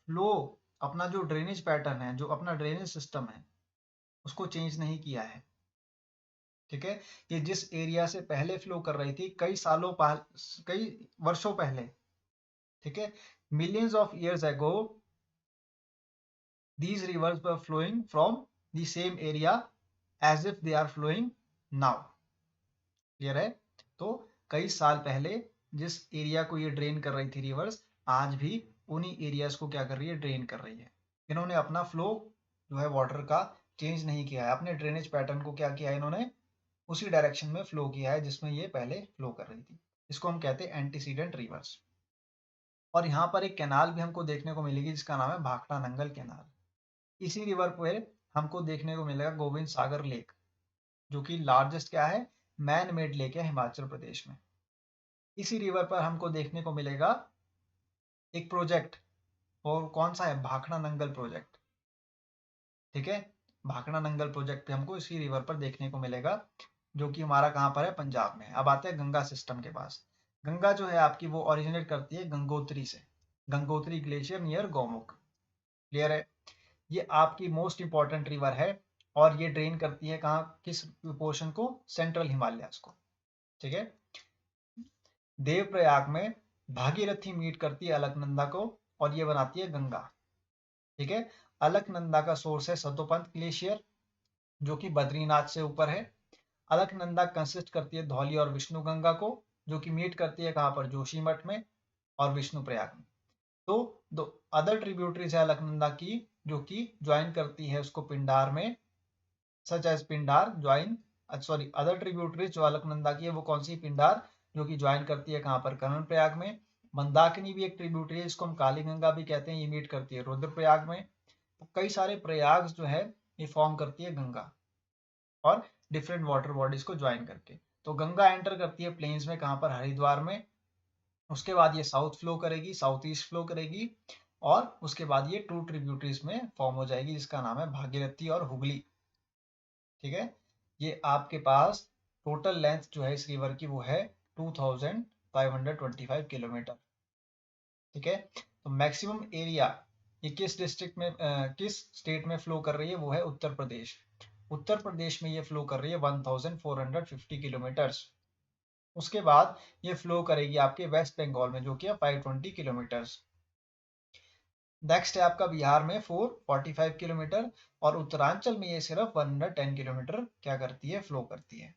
A: फ्लो, अपना जो ड्रेनेज पैटर्न है, जो अपना ड्रेनेज सिस्टम है, उसको चेंज नहीं किया है। ठीक है, ये जिस एरिया से पहले फ्लो कर रही थी कई वर्षों पहले, ठीक है, millions of years ago, these rivers were flowing from the same area as if they are flowing now। Clear है, तो कई साल पहले जिस एरिया को ये ड्रेन कर रही थी रिवर्स, आज भी उन्हीं एरियाज को क्या कर रही है, ड्रेन कर रही है। इन्होंने अपना फ्लो जो है वाटर का चेंज नहीं किया है, अपने ड्रेनेज पैटर्न को क्या किया है, इन्होंने उसी डायरेक्शन में फ्लो किया है जिसमें ये पहले फ्लो कर रही थी। इसको हम कहते हैं एंटीसीडेंट रिवर्स। और यहाँ पर एक कैनाल भी हमको देखने को मिलेगी जिसका नाम है भाखड़ा नंगल कैनाल। इसी रिवर पर हमको देखने को मिलेगा गोविंद सागर लेक, जो कि लार्जेस्ट क्या है, मैन मेड लेक है हिमाचल प्रदेश में। इसी रिवर पर हमको देखने को मिलेगा एक प्रोजेक्ट, और कौन सा है, भाखड़ा नंगल प्रोजेक्ट। ठीक है, भाखड़ा नंगल प्रोजेक्ट पे हमको इसी रिवर पर देखने को मिलेगा, जो कि हमारा कहाँ पर है, पंजाब में। अब आते हैं गंगा सिस्टम के पास। गंगा जो है आपकी वो ओरिजिनेट करती है गंगोत्री से, Gangotri glacier near Gaumukh. Clear है, ये आपकी मोस्ट इंपॉर्टेंट रिवर है, और ये ड्रेन करती है कहाँ, किस पोर्शन को, सेंट्रल हिमालयाज को। ठीक है, देवप्रयाग में भागीरथी मीट करती है अलकनंदा को, और ये बनाती है गंगा। ठीक है, अलकनंदा का सोर्स है सतोपंथ ग्लेशियर, जो कि बद्रीनाथ से ऊपर है। अलकनंदा कंसिस्ट करती है धौली और विष्णु गंगा को, जो कि मीट करती है कहाँ पर, जोशीमठ में और विष्णुप्रयाग में। तो दो अदर ट्रिब्यूटरीज है अलकनंदा की, जो कि ज्वाइन करती है उसको पिंडार में, such as Pindar join, sorry other tributaries जो अलकनंदा की है वो कौन सी, पिंडार, जो कि ज्वाइन करती है कहाँ पर, कर्णप्रयाग में। मंदाकिनी भी एक ट्रिब्यूटरी है, इसको हम काली गंगा भी कहते हैं, ये मीट करती है रुद्रप्रयाग में। तो कई सारे प्रयाग जो है ये फॉर्म करती है गंगा, और डिफरेंट वाटर बॉडीज को ज्वाइन करके। तो गंगा एंटर करती है प्लेन्स में, कहाँ पर, हरिद्वार में। उसके बाद ये साउथ फ्लो करेगी, साउथ ईस्ट फ्लो करेगी, और उसके बाद ये 2 ट्रिब्यूटरीज में फॉर्म हो जाएगी, जिसका नाम है भागीरथी और हुगली। ठीक है, ये आपके पास टोटल लेंथ जो है इस रिवर की वो है 2525 किलोमीटर। ठीक है, तो मैक्सिमम एरिया ये किस डिस्ट्रिक्ट में, किस स्टेट में फ्लो कर रही है, वो है उत्तर प्रदेश। उत्तर प्रदेश में ये फ्लो कर रही है 1450 किलोमीटर्स। उसके बाद ये फ्लो करेगी आपके वेस्ट बंगाल में, जो कि है 520 किलोमीटर्स। नेक्स्ट है आपका बिहार में 445 किलोमीटर, और उत्तरांचल में ये सिर्फ 110 किलोमीटर क्या करती है, फ्लो करती है।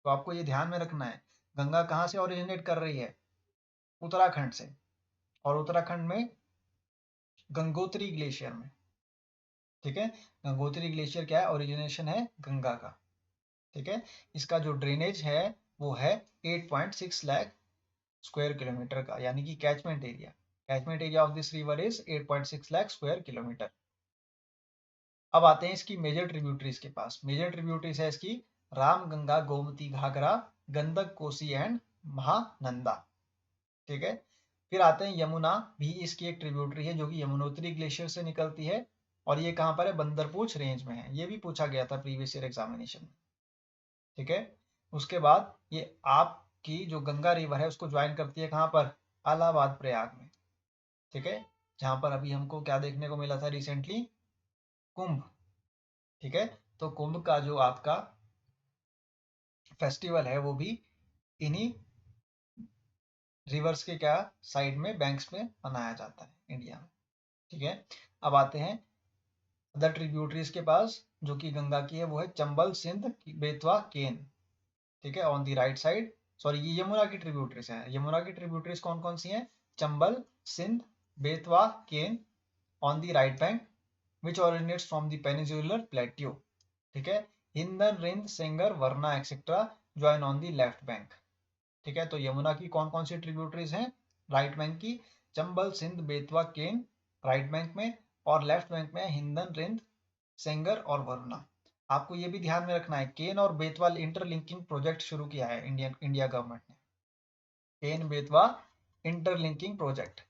A: तो आपको ये ध्यान में रखना है, गंगा कहाँ से ओरिजिनेट कर रही है, उत्तराखंड से, और उत्तराखंड में गंगोत्री ग्लेशियर में। ठीक है, गंगोत्री ग्लेशियर क्या है, ओरिजिनेशन है गंगा का। ठीक है, इसका जो ड्रेनेज है वो है 8.6 लाख स्क्वायर किलोमीटर का, यानी कि catchment area of this river is 8.6 lakh square kilometre. अब आते हैं इसकी मेजर ट्रिब्यूटरीज के पास। मेजर ट्रिब्यूटरीज है इसकी राम गंगा गोमती घाघरा गंडक कोसी एंड महानंदा। ठीक है, फिर आते हैं यमुना, भी इसकी एक ट्रिब्यूटरी है जो कि यमुनोत्री ग्लेशियर से निकलती है, और ये कहाँ पर है, बंदरपूछ रेंज में है। ये भी पूछा गया था प्रीवियस ईयर एग्जामिनेशन में। ठीक है, उसके बाद ये आपकी जो गंगा रिवर है उसको ज्वाइन करती है कहाँ पर, इलाहाबाद प्रयाग में। ठीक है, जहां पर अभी हमको क्या देखने को मिला था रिसेंटली, कुंभ। ठीक है, तो कुंभ का जो आपका फेस्टिवल है वो भी इन्हीं रिवर्स के क्या साइड में, बैंक्स में मनाया जाता है इंडिया में। ठीक है, अब आते हैं अदर ट्रिब्यूटरीज के पास, जो कि गंगा की है, वो है चंबल, सिंध, बेतवा, केन। ठीक है, on the right side, sorry ये यमुना की ट्रिब्यूटरीज है। यमुना की ट्रिब्यूटरीज कौन कौन सी हैं? Chambal, Sindh, Betwa, Ken on the right bank, which originates from the peninsular plateau. ठीक है, Hindon, Rind, Sengar, Varuna etcetera join on the left bank. ठीक है, तो यमुना की कौन कौन सी ट्रिब्यूटरीज हैं? राइट बैंक की चंबल, सिंध, बेतवा, केन राइट बैंक में, और लेफ्ट बैंक में हिंदन, रिंद, सेंगर और वरुणा। आपको ये भी ध्यान में रखना है, केन और बेतवा इंटरलिंकिंग प्रोजेक्ट शुरू किया है इंडिया गवर्नमेंट ने। Ken Betwa interlinking project.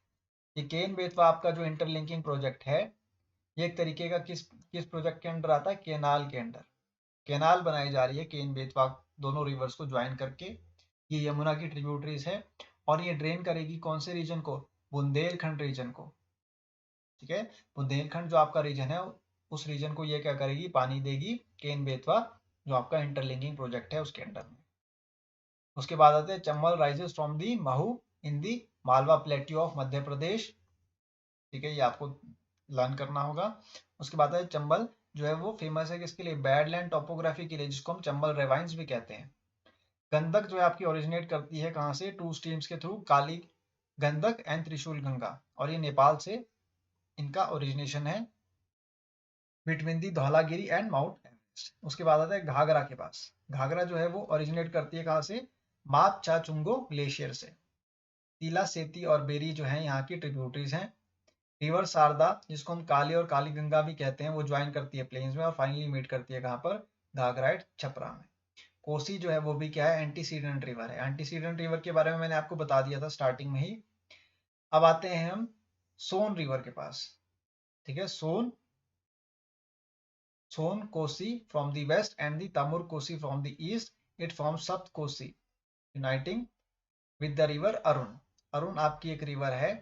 A: ये केन बेतवा आपका जो इंटरलिंकिंग प्रोजेक्ट है, ये एक तरीके का किस किस प्रोजेक्ट के अंडर आता है? केनाल के अंडर। केनाल बनाई जा रही है केन बेतवा दोनों रिवर्स को ज्वाइन करके। ये यमुना की ट्रिब्यूटरीज है और ये ड्रेन करेगी कौन से रीजन को? बुंदेलखंड रीजन को। ठीक है, बुंदेलखंड जो आपका रीजन है, उस रीजन को ये क्या करेगी? पानी देगी, केन बेतवा जो आपका इंटरलिंकिंग प्रोजेक्ट है उसके अंडर में। उसके बाद आते हैं Chambal rises from the Mhow in the Malwa plateau of Madhya Pradesh. ठीक है, ये आपको लर्न करना होगा। उसके बाद है चंबल जो है वो फेमस है किसके लिए? बैडलैंड टोपोग्राफी के लिए, जिसको हम चंबल रेवाइंस भी कहते हैं। गंडक जो है आपकी ओरिजिनेट करती है कहाँ से? टू स्ट्रीम्स के थ्रू, काली गंडक एंड त्रिशूल गंगा, और ये नेपाल से इनका ओरिजिनेशन है, between the Dhaulagiri and mount Everest. उसके बाद आता है घाघरा के पास। घाघरा जो है वो ओरिजिनेट करती है कहाँ से? माप चाचुंगो ग्लेशियर से। तिला, सेती और बेरी जो है यहाँ की ट्रिब्यूटरीज हैं। रिवर शारदा, जिसको हम काली और काली गंगा भी कहते हैं, वो ज्वाइन करती है प्लेन्स में और फाइनली मीट करती है कहाँ पर? घाघरा एट छपरा में। कोसी जो है वो भी क्या है? एंटीसीडेंट रिवर है। एंटीसीडेंट रिवर के बारे में मैंने आपको बता दिया था स्टार्टिंग में ही। अब आते हैं हम सोन रिवर के पास। ठीक है, Sun Kosi from the west and the Tamur Kosi from the east, it form Sapt Kosi uniting with the river Arun. Arun आपकी एक रिवर है।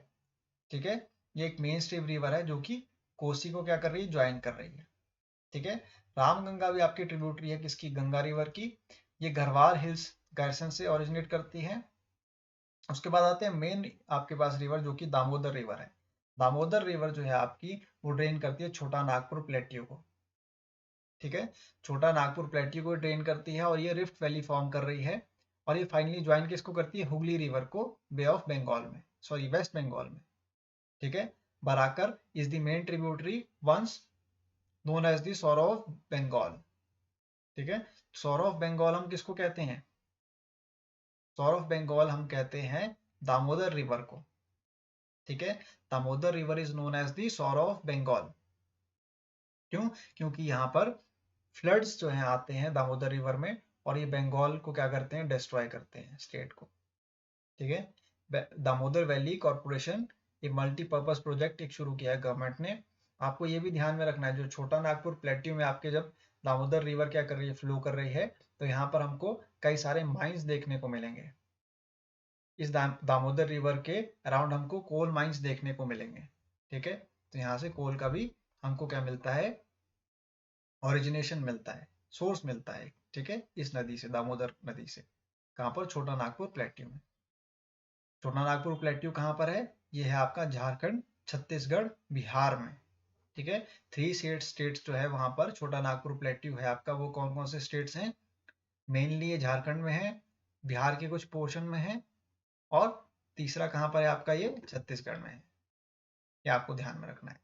A: ठीक है, ये एक मेन स्ट्रीम रिवर है जो कि कोसी को क्या कर रही है? ज्वाइन कर रही है। ठीक है, रामगंगा भी आपकी ट्रिब्यूटरी है किसकी? गंगा रिवर की। ये गढ़वाल हिल्स गैरसन से ओरिजिनेट करती है। उसके बाद आते हैं मेन आपके पास रिवर जो कि दामोदर रिवर है। दामोदर रिवर जो है आपकी, वो ड्रेन करती है छोटा नागपुर प्लेट्यू को। ठीक है, छोटा नागपुर प्लेट्यू को ड्रेन करती है और ये रिफ्ट वैली फॉर्म कर रही है, और ये फाइनली ज्वाइन किसको करती है? हुगली रिवर को, बे ऑफ बंगाल में, सॉरी वेस्ट बंगाल में। ठीक है, Barakar is the main tributary once known as the sorrow of Bengal. ठीक है, सौर ऑफ बंगाल हम किसको कहते हैं? सौर ऑफ बंगाल हम कहते हैं दामोदर रिवर को। ठीक है, Damodar river is known as the sorrow of Bengal. क्यों? क्योंकि यहाँ पर फ्लड्स जो हैं आते हैं दामोदर रिवर में, और ये बंगाल को क्या करते हैं? डिस्ट्रॉय करते हैं, स्टेट को। ठीक है, दामोदर वैली कॉर्पोरेशन एक मल्टीपर्पज प्रोजेक्ट एक शुरू किया है गवर्नमेंट ने। आपको ये भी ध्यान में रखना है, जो छोटा नागपुर प्लेट्यू में आपके जब दामोदर रिवर क्या कर रही है? फ्लो कर रही है, तो यहाँ पर हमको कई सारे माइंस देखने को मिलेंगे। इस दामोदर रिवर के अराउंड हमको कोल माइंस देखने को मिलेंगे। ठीक है, तो यहाँ से कोल का भी हमको क्या मिलता है? ओरिजिनेशन मिलता है, सोर्स मिलता है। ठीक है, इस नदी से, दामोदर नदी से। कहाँ पर? छोटा नागपुर प्लेट्यू में। छोटा नागपुर प्लेट्यू कहाँ पर है? ये है आपका झारखंड, छत्तीसगढ़, बिहार में। ठीक है, 3 स्टेट्स जो है वहां पर छोटा नागपुर प्लेट्यू है आपका, वो कौन कौन से स्टेट्स हैं? मेनली ये झारखंड में है, बिहार के कुछ पोर्शन में है, और तीसरा कहाँ पर है आपका? ये छत्तीसगढ़ में है। ये आपको ध्यान में रखना है।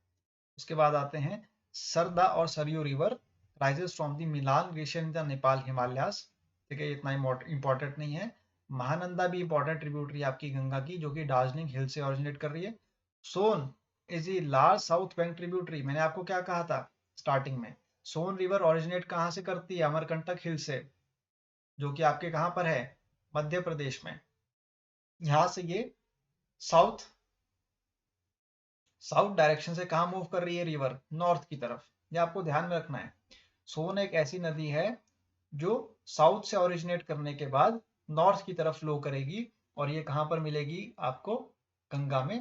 A: उसके बाद आते हैं सरदा और Saryu river rises from the Milan glacier in the Nepal Himalayas. ठीक है, इतना इंपॉर्टेंट नहीं है। महानंदा भी इंपॉर्टेंट ट्रिब्यूटरी आपकी गंगा की, जो कि दार्जिलिंग हिल से ओरिजिनेट कर रही है। Son is a large south bank tributary. मैंने आपको क्या कहा था स्टार्टिंग में? सोन रिवर ओरिजिनेट कहाँ से करती है? अमरकंटक हिल से, जो कि आपके कहाँ पर है? मध्य प्रदेश में। यहाँ से ये साउथ साउथ डायरेक्शन से कहाँ मूव कर रही है रिवर? नॉर्थ की तरफ। ये आपको ध्यान में रखना है। सोन एक ऐसी नदी है जो साउथ से ओरिजिनेट करने के बाद नॉर्थ की तरफ फ्लो करेगी, और ये कहाँ पर मिलेगी आपको? गंगा में।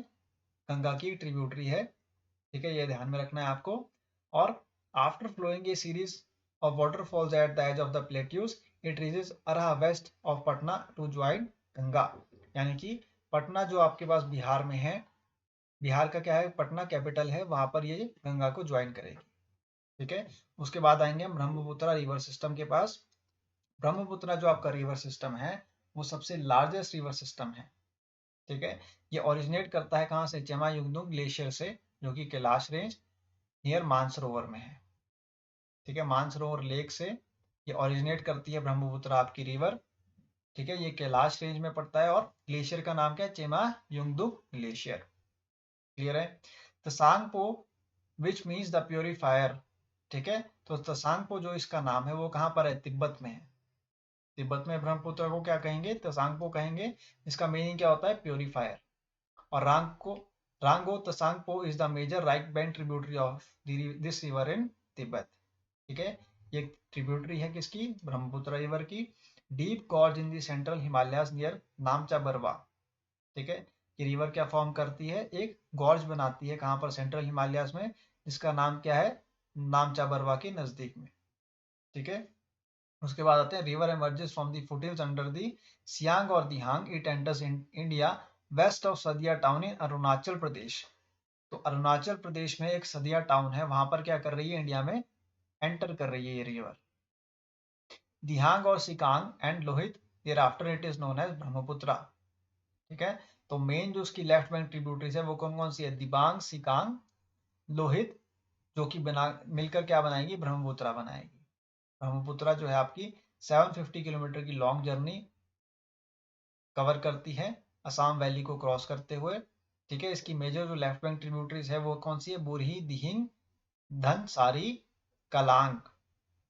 A: गंगा की ट्रिब्यूटरी है। ठीक है, ये ध्यान में रखना है आपको। और after flowing a series of waterfalls at the edge of the plateaus, it reaches Arrah west of Patna to join Ganga. यानी कि पटना जो आपके पास बिहार में है, बिहार का क्या है, पटना कैपिटल है, वहां पर ये गंगा को ज्वाइन करेगी। ठीक है, उसके बाद आएंगे हम ब्रह्मपुत्र रिवर सिस्टम के पास। ब्रह्मपुत्र जो आपका रिवर सिस्टम है वो सबसे लार्जेस्ट रिवर सिस्टम है। ठीक है, ये ओरिजिनेट करता है कहाँ से, चेमायुंगडुंग ग्लेशियर से, जो कि कैलाश रेंज नियर मानसरोवर में है। ठीक है, मानसरोवर लेक से ये ओरिजिनेट करती है ब्रह्मपुत्र आपकी रिवर। ठीक है, ये कैलाश रेंज में पड़ता है और ग्लेशियर का नाम क्या है, चेमायुंगडुंग ग्लेशियर। क्लियर है। तसांगपो विच मीन्स द प्योरीफायर। ठीक है, तो तसांगपो जो इसका नाम है वो कहाँ पर है, तिब्बत में है। तिब्बत में ब्रह्मपुत्र को क्या कहेंगे, तसांगपो कहेंगे। इसका मीनिंग क्या होता है, प्योरीफायर। और Rango Tsangpo is the major right bank tributary of this river in Tibet. ठीक है, ये ट्रिब्यूटरी है किसकी, ब्रह्मपुत्र रिवर की। Deep gorge in the central Himalayas near Namcha Barwa. ठीक है, ये रिवर क्या फॉर्म करती है, एक गॉर्ज बनाती है, कहाँ पर, सेंट्रल हिमालयाज में, जिसका नाम क्या है, नामचा बरवा के नजदीक में। ठीक है, उसके बाद आते हैं river emerges from the foothills under the Siang और Dihang, it enters in India west of Sadiya town in Arunachal Pradesh. तो अरुणाचल प्रदेश में एक सदिया टाउन है, वहां पर क्या कर रही है, इंडिया में एंटर कर रही है ये रिवर। दिहांग और Sikang and Lohit, there after it is known as Brahmaputra. ठीक है, तो मेन जो उसकी लेफ्ट बैंक ट्रिब्यूटरीज है वो कौन कौन सी है, दिबांग, सिकांग, लोहित, जो कि बना मिलकर क्या बनाएगी, ब्रह्मपुत्र बनाएगी। ब्रह्मपुत्र जो है आपकी 750 किलोमीटर की लॉन्ग जर्नी कवर करती है असम वैली को क्रॉस करते हुए। ठीक है, इसकी मेजर जो लेफ्ट बैंक ट्रिब्यूटरीज है वो कौन सी है, बुरही, दिहिंग, धनसारी, कलांग।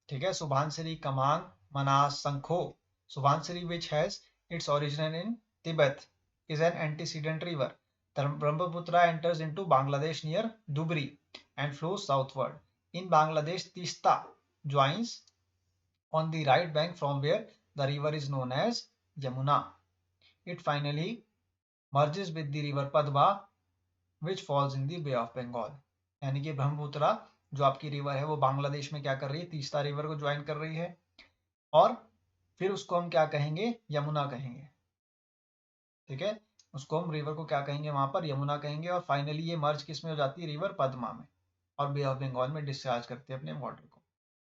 A: ठीक है, Subansiri, Kameng, Manas, Sankosh. Subansiri which has its origin in Tibet is an antecedent river. The Brahmaputra enters into Bangladesh near Dubri and flows southward. In Bangladesh, Tista joins on the right bank from where the river is known as Yamuna. It finally merges with the river Padma which falls in the Bay of Bengal. यानी कि ब्रह्मपुत्र जो आपकी रिवर है वो बांग्लादेश में क्या कर रही है, तीस्ता रिवर को ज्वाइन कर रही है, और फिर उसको हम क्या कहेंगे, यमुना कहेंगे। ठीक है, उसको हम रिवर को क्या कहेंगे, वहां पर यमुना कहेंगे, और फाइनली ये मर्ज किस में हो जाती है, रिवर पद्मा में, और बे ऑफ बंगाल में डिस्चार्ज करती है अपने वाटर को।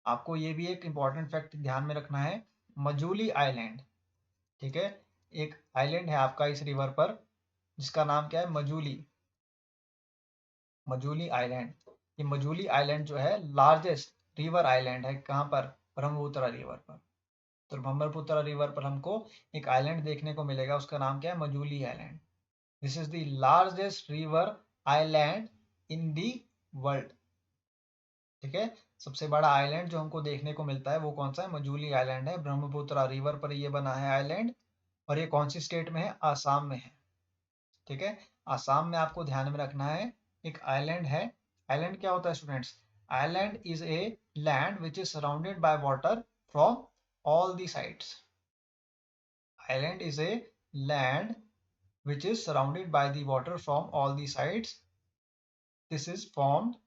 A: आपको ये भी एक इंपॉर्टेंट फैक्ट ध्यान में रखना है, मजूली आइलैंड। ठीक है, एक आइलैंड है आपका इस रिवर पर जिसका नाम क्या है, मजूली, मजूली आइलैंड। ये मजूली आइलैंड जो है लार्जेस्ट रिवर आइलैंड है, कहाँ पर, ब्रह्मपुत्र रिवर पर। तो ब्रह्मपुत्र रिवर पर हमको एक आइलैंड देखने को मिलेगा, उसका नाम क्या है, Majuli island. This is the largest river island in the world. ठीक है, सबसे बड़ा आइलैंड जो हमको देखने को मिलता है वो कौन सा है, मजूली आइलैंड है, ब्रह्मपुत्र रिवर पर ये बना है आइलैंड, और ये कौन सी स्टेट में है, आसाम में है। ठीक है, आसाम में आपको ध्यान में रखना है, एक आइलैंड है। आइलैंड क्या होता है students, island is a land which is surrounded by water from all the sides. Island is a land which is surrounded by the water from all the sides. This is formed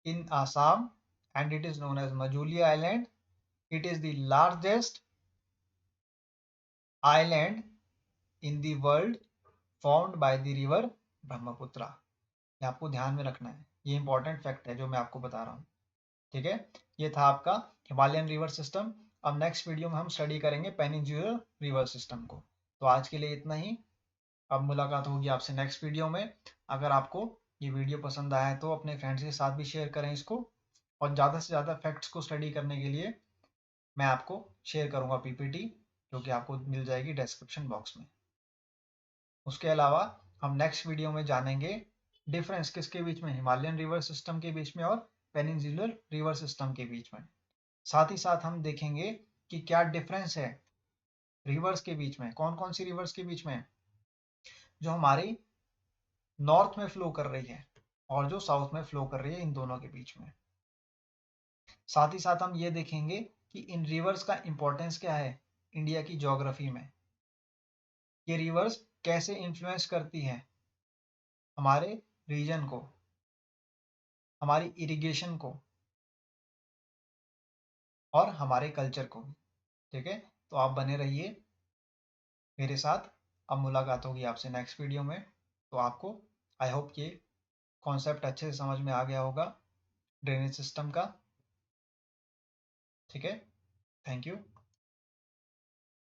A: in Assam and it is known as Majuli Island. It is the largest island in the world formed by the river Brahmaputra. ये आपको ध्यान में रखना है, ये इंपॉर्टेंट फैक्ट है जो मैं आपको बता रहा हूँ। ठीक है, ये था आपका हिमालयन रिवर सिस्टम। अब नेक्स्ट वीडियो में हम स्टडी करेंगे पेनिनसुलर रिवर सिस्टम को। तो आज के लिए इतना ही, अब मुलाकात होगी आपसे नेक्स्ट वीडियो में। अगर आपको ये वीडियो पसंद आया है तो अपने फ्रेंड्स के साथ भी शेयर करें इसको, और ज़्यादा से ज़्यादा फैक्ट्स को स्टडी करने के लिए मैं आपको शेयर करूँगा पीपीटी, जो कि आपको मिल जाएगी डिस्क्रिप्शन बॉक्स में। उसके अलावा हम नेक्स्ट वीडियो में जानेंगे डिफरेंस किसके बीच में, हिमालयन रिवर सिस्टम के बीच में और पेनिनसुलर रिवर सिस्टम के बीच में। साथ ही साथ हम देखेंगे कि क्या डिफरेंस है रिवर्स के बीच में, कौन कौन सी रिवर्स के बीच में, जो हमारी नॉर्थ में फ्लो कर रही है और जो साउथ में फ्लो कर रही है, इन दोनों के बीच में। साथ ही साथ हम ये देखेंगे कि इन रिवर्स का इंपॉर्टेंस क्या है इंडिया की ज्योग्राफी में, ये रिवर्स कैसे इन्फ्लुएंस करती है हमारे रीजन को, हमारी इरिगेशन को, और हमारे कल्चर को भी। ठीक है, तो आप बने रहिए मेरे साथ। अब मुलाकात होगी आपसे नेक्स्ट वीडियो में। तो आपको आई होप ये कॉन्सेप्ट अच्छे से समझ में आ गया होगा ड्रेनेज सिस्टम का। ठीक है, थैंक यू।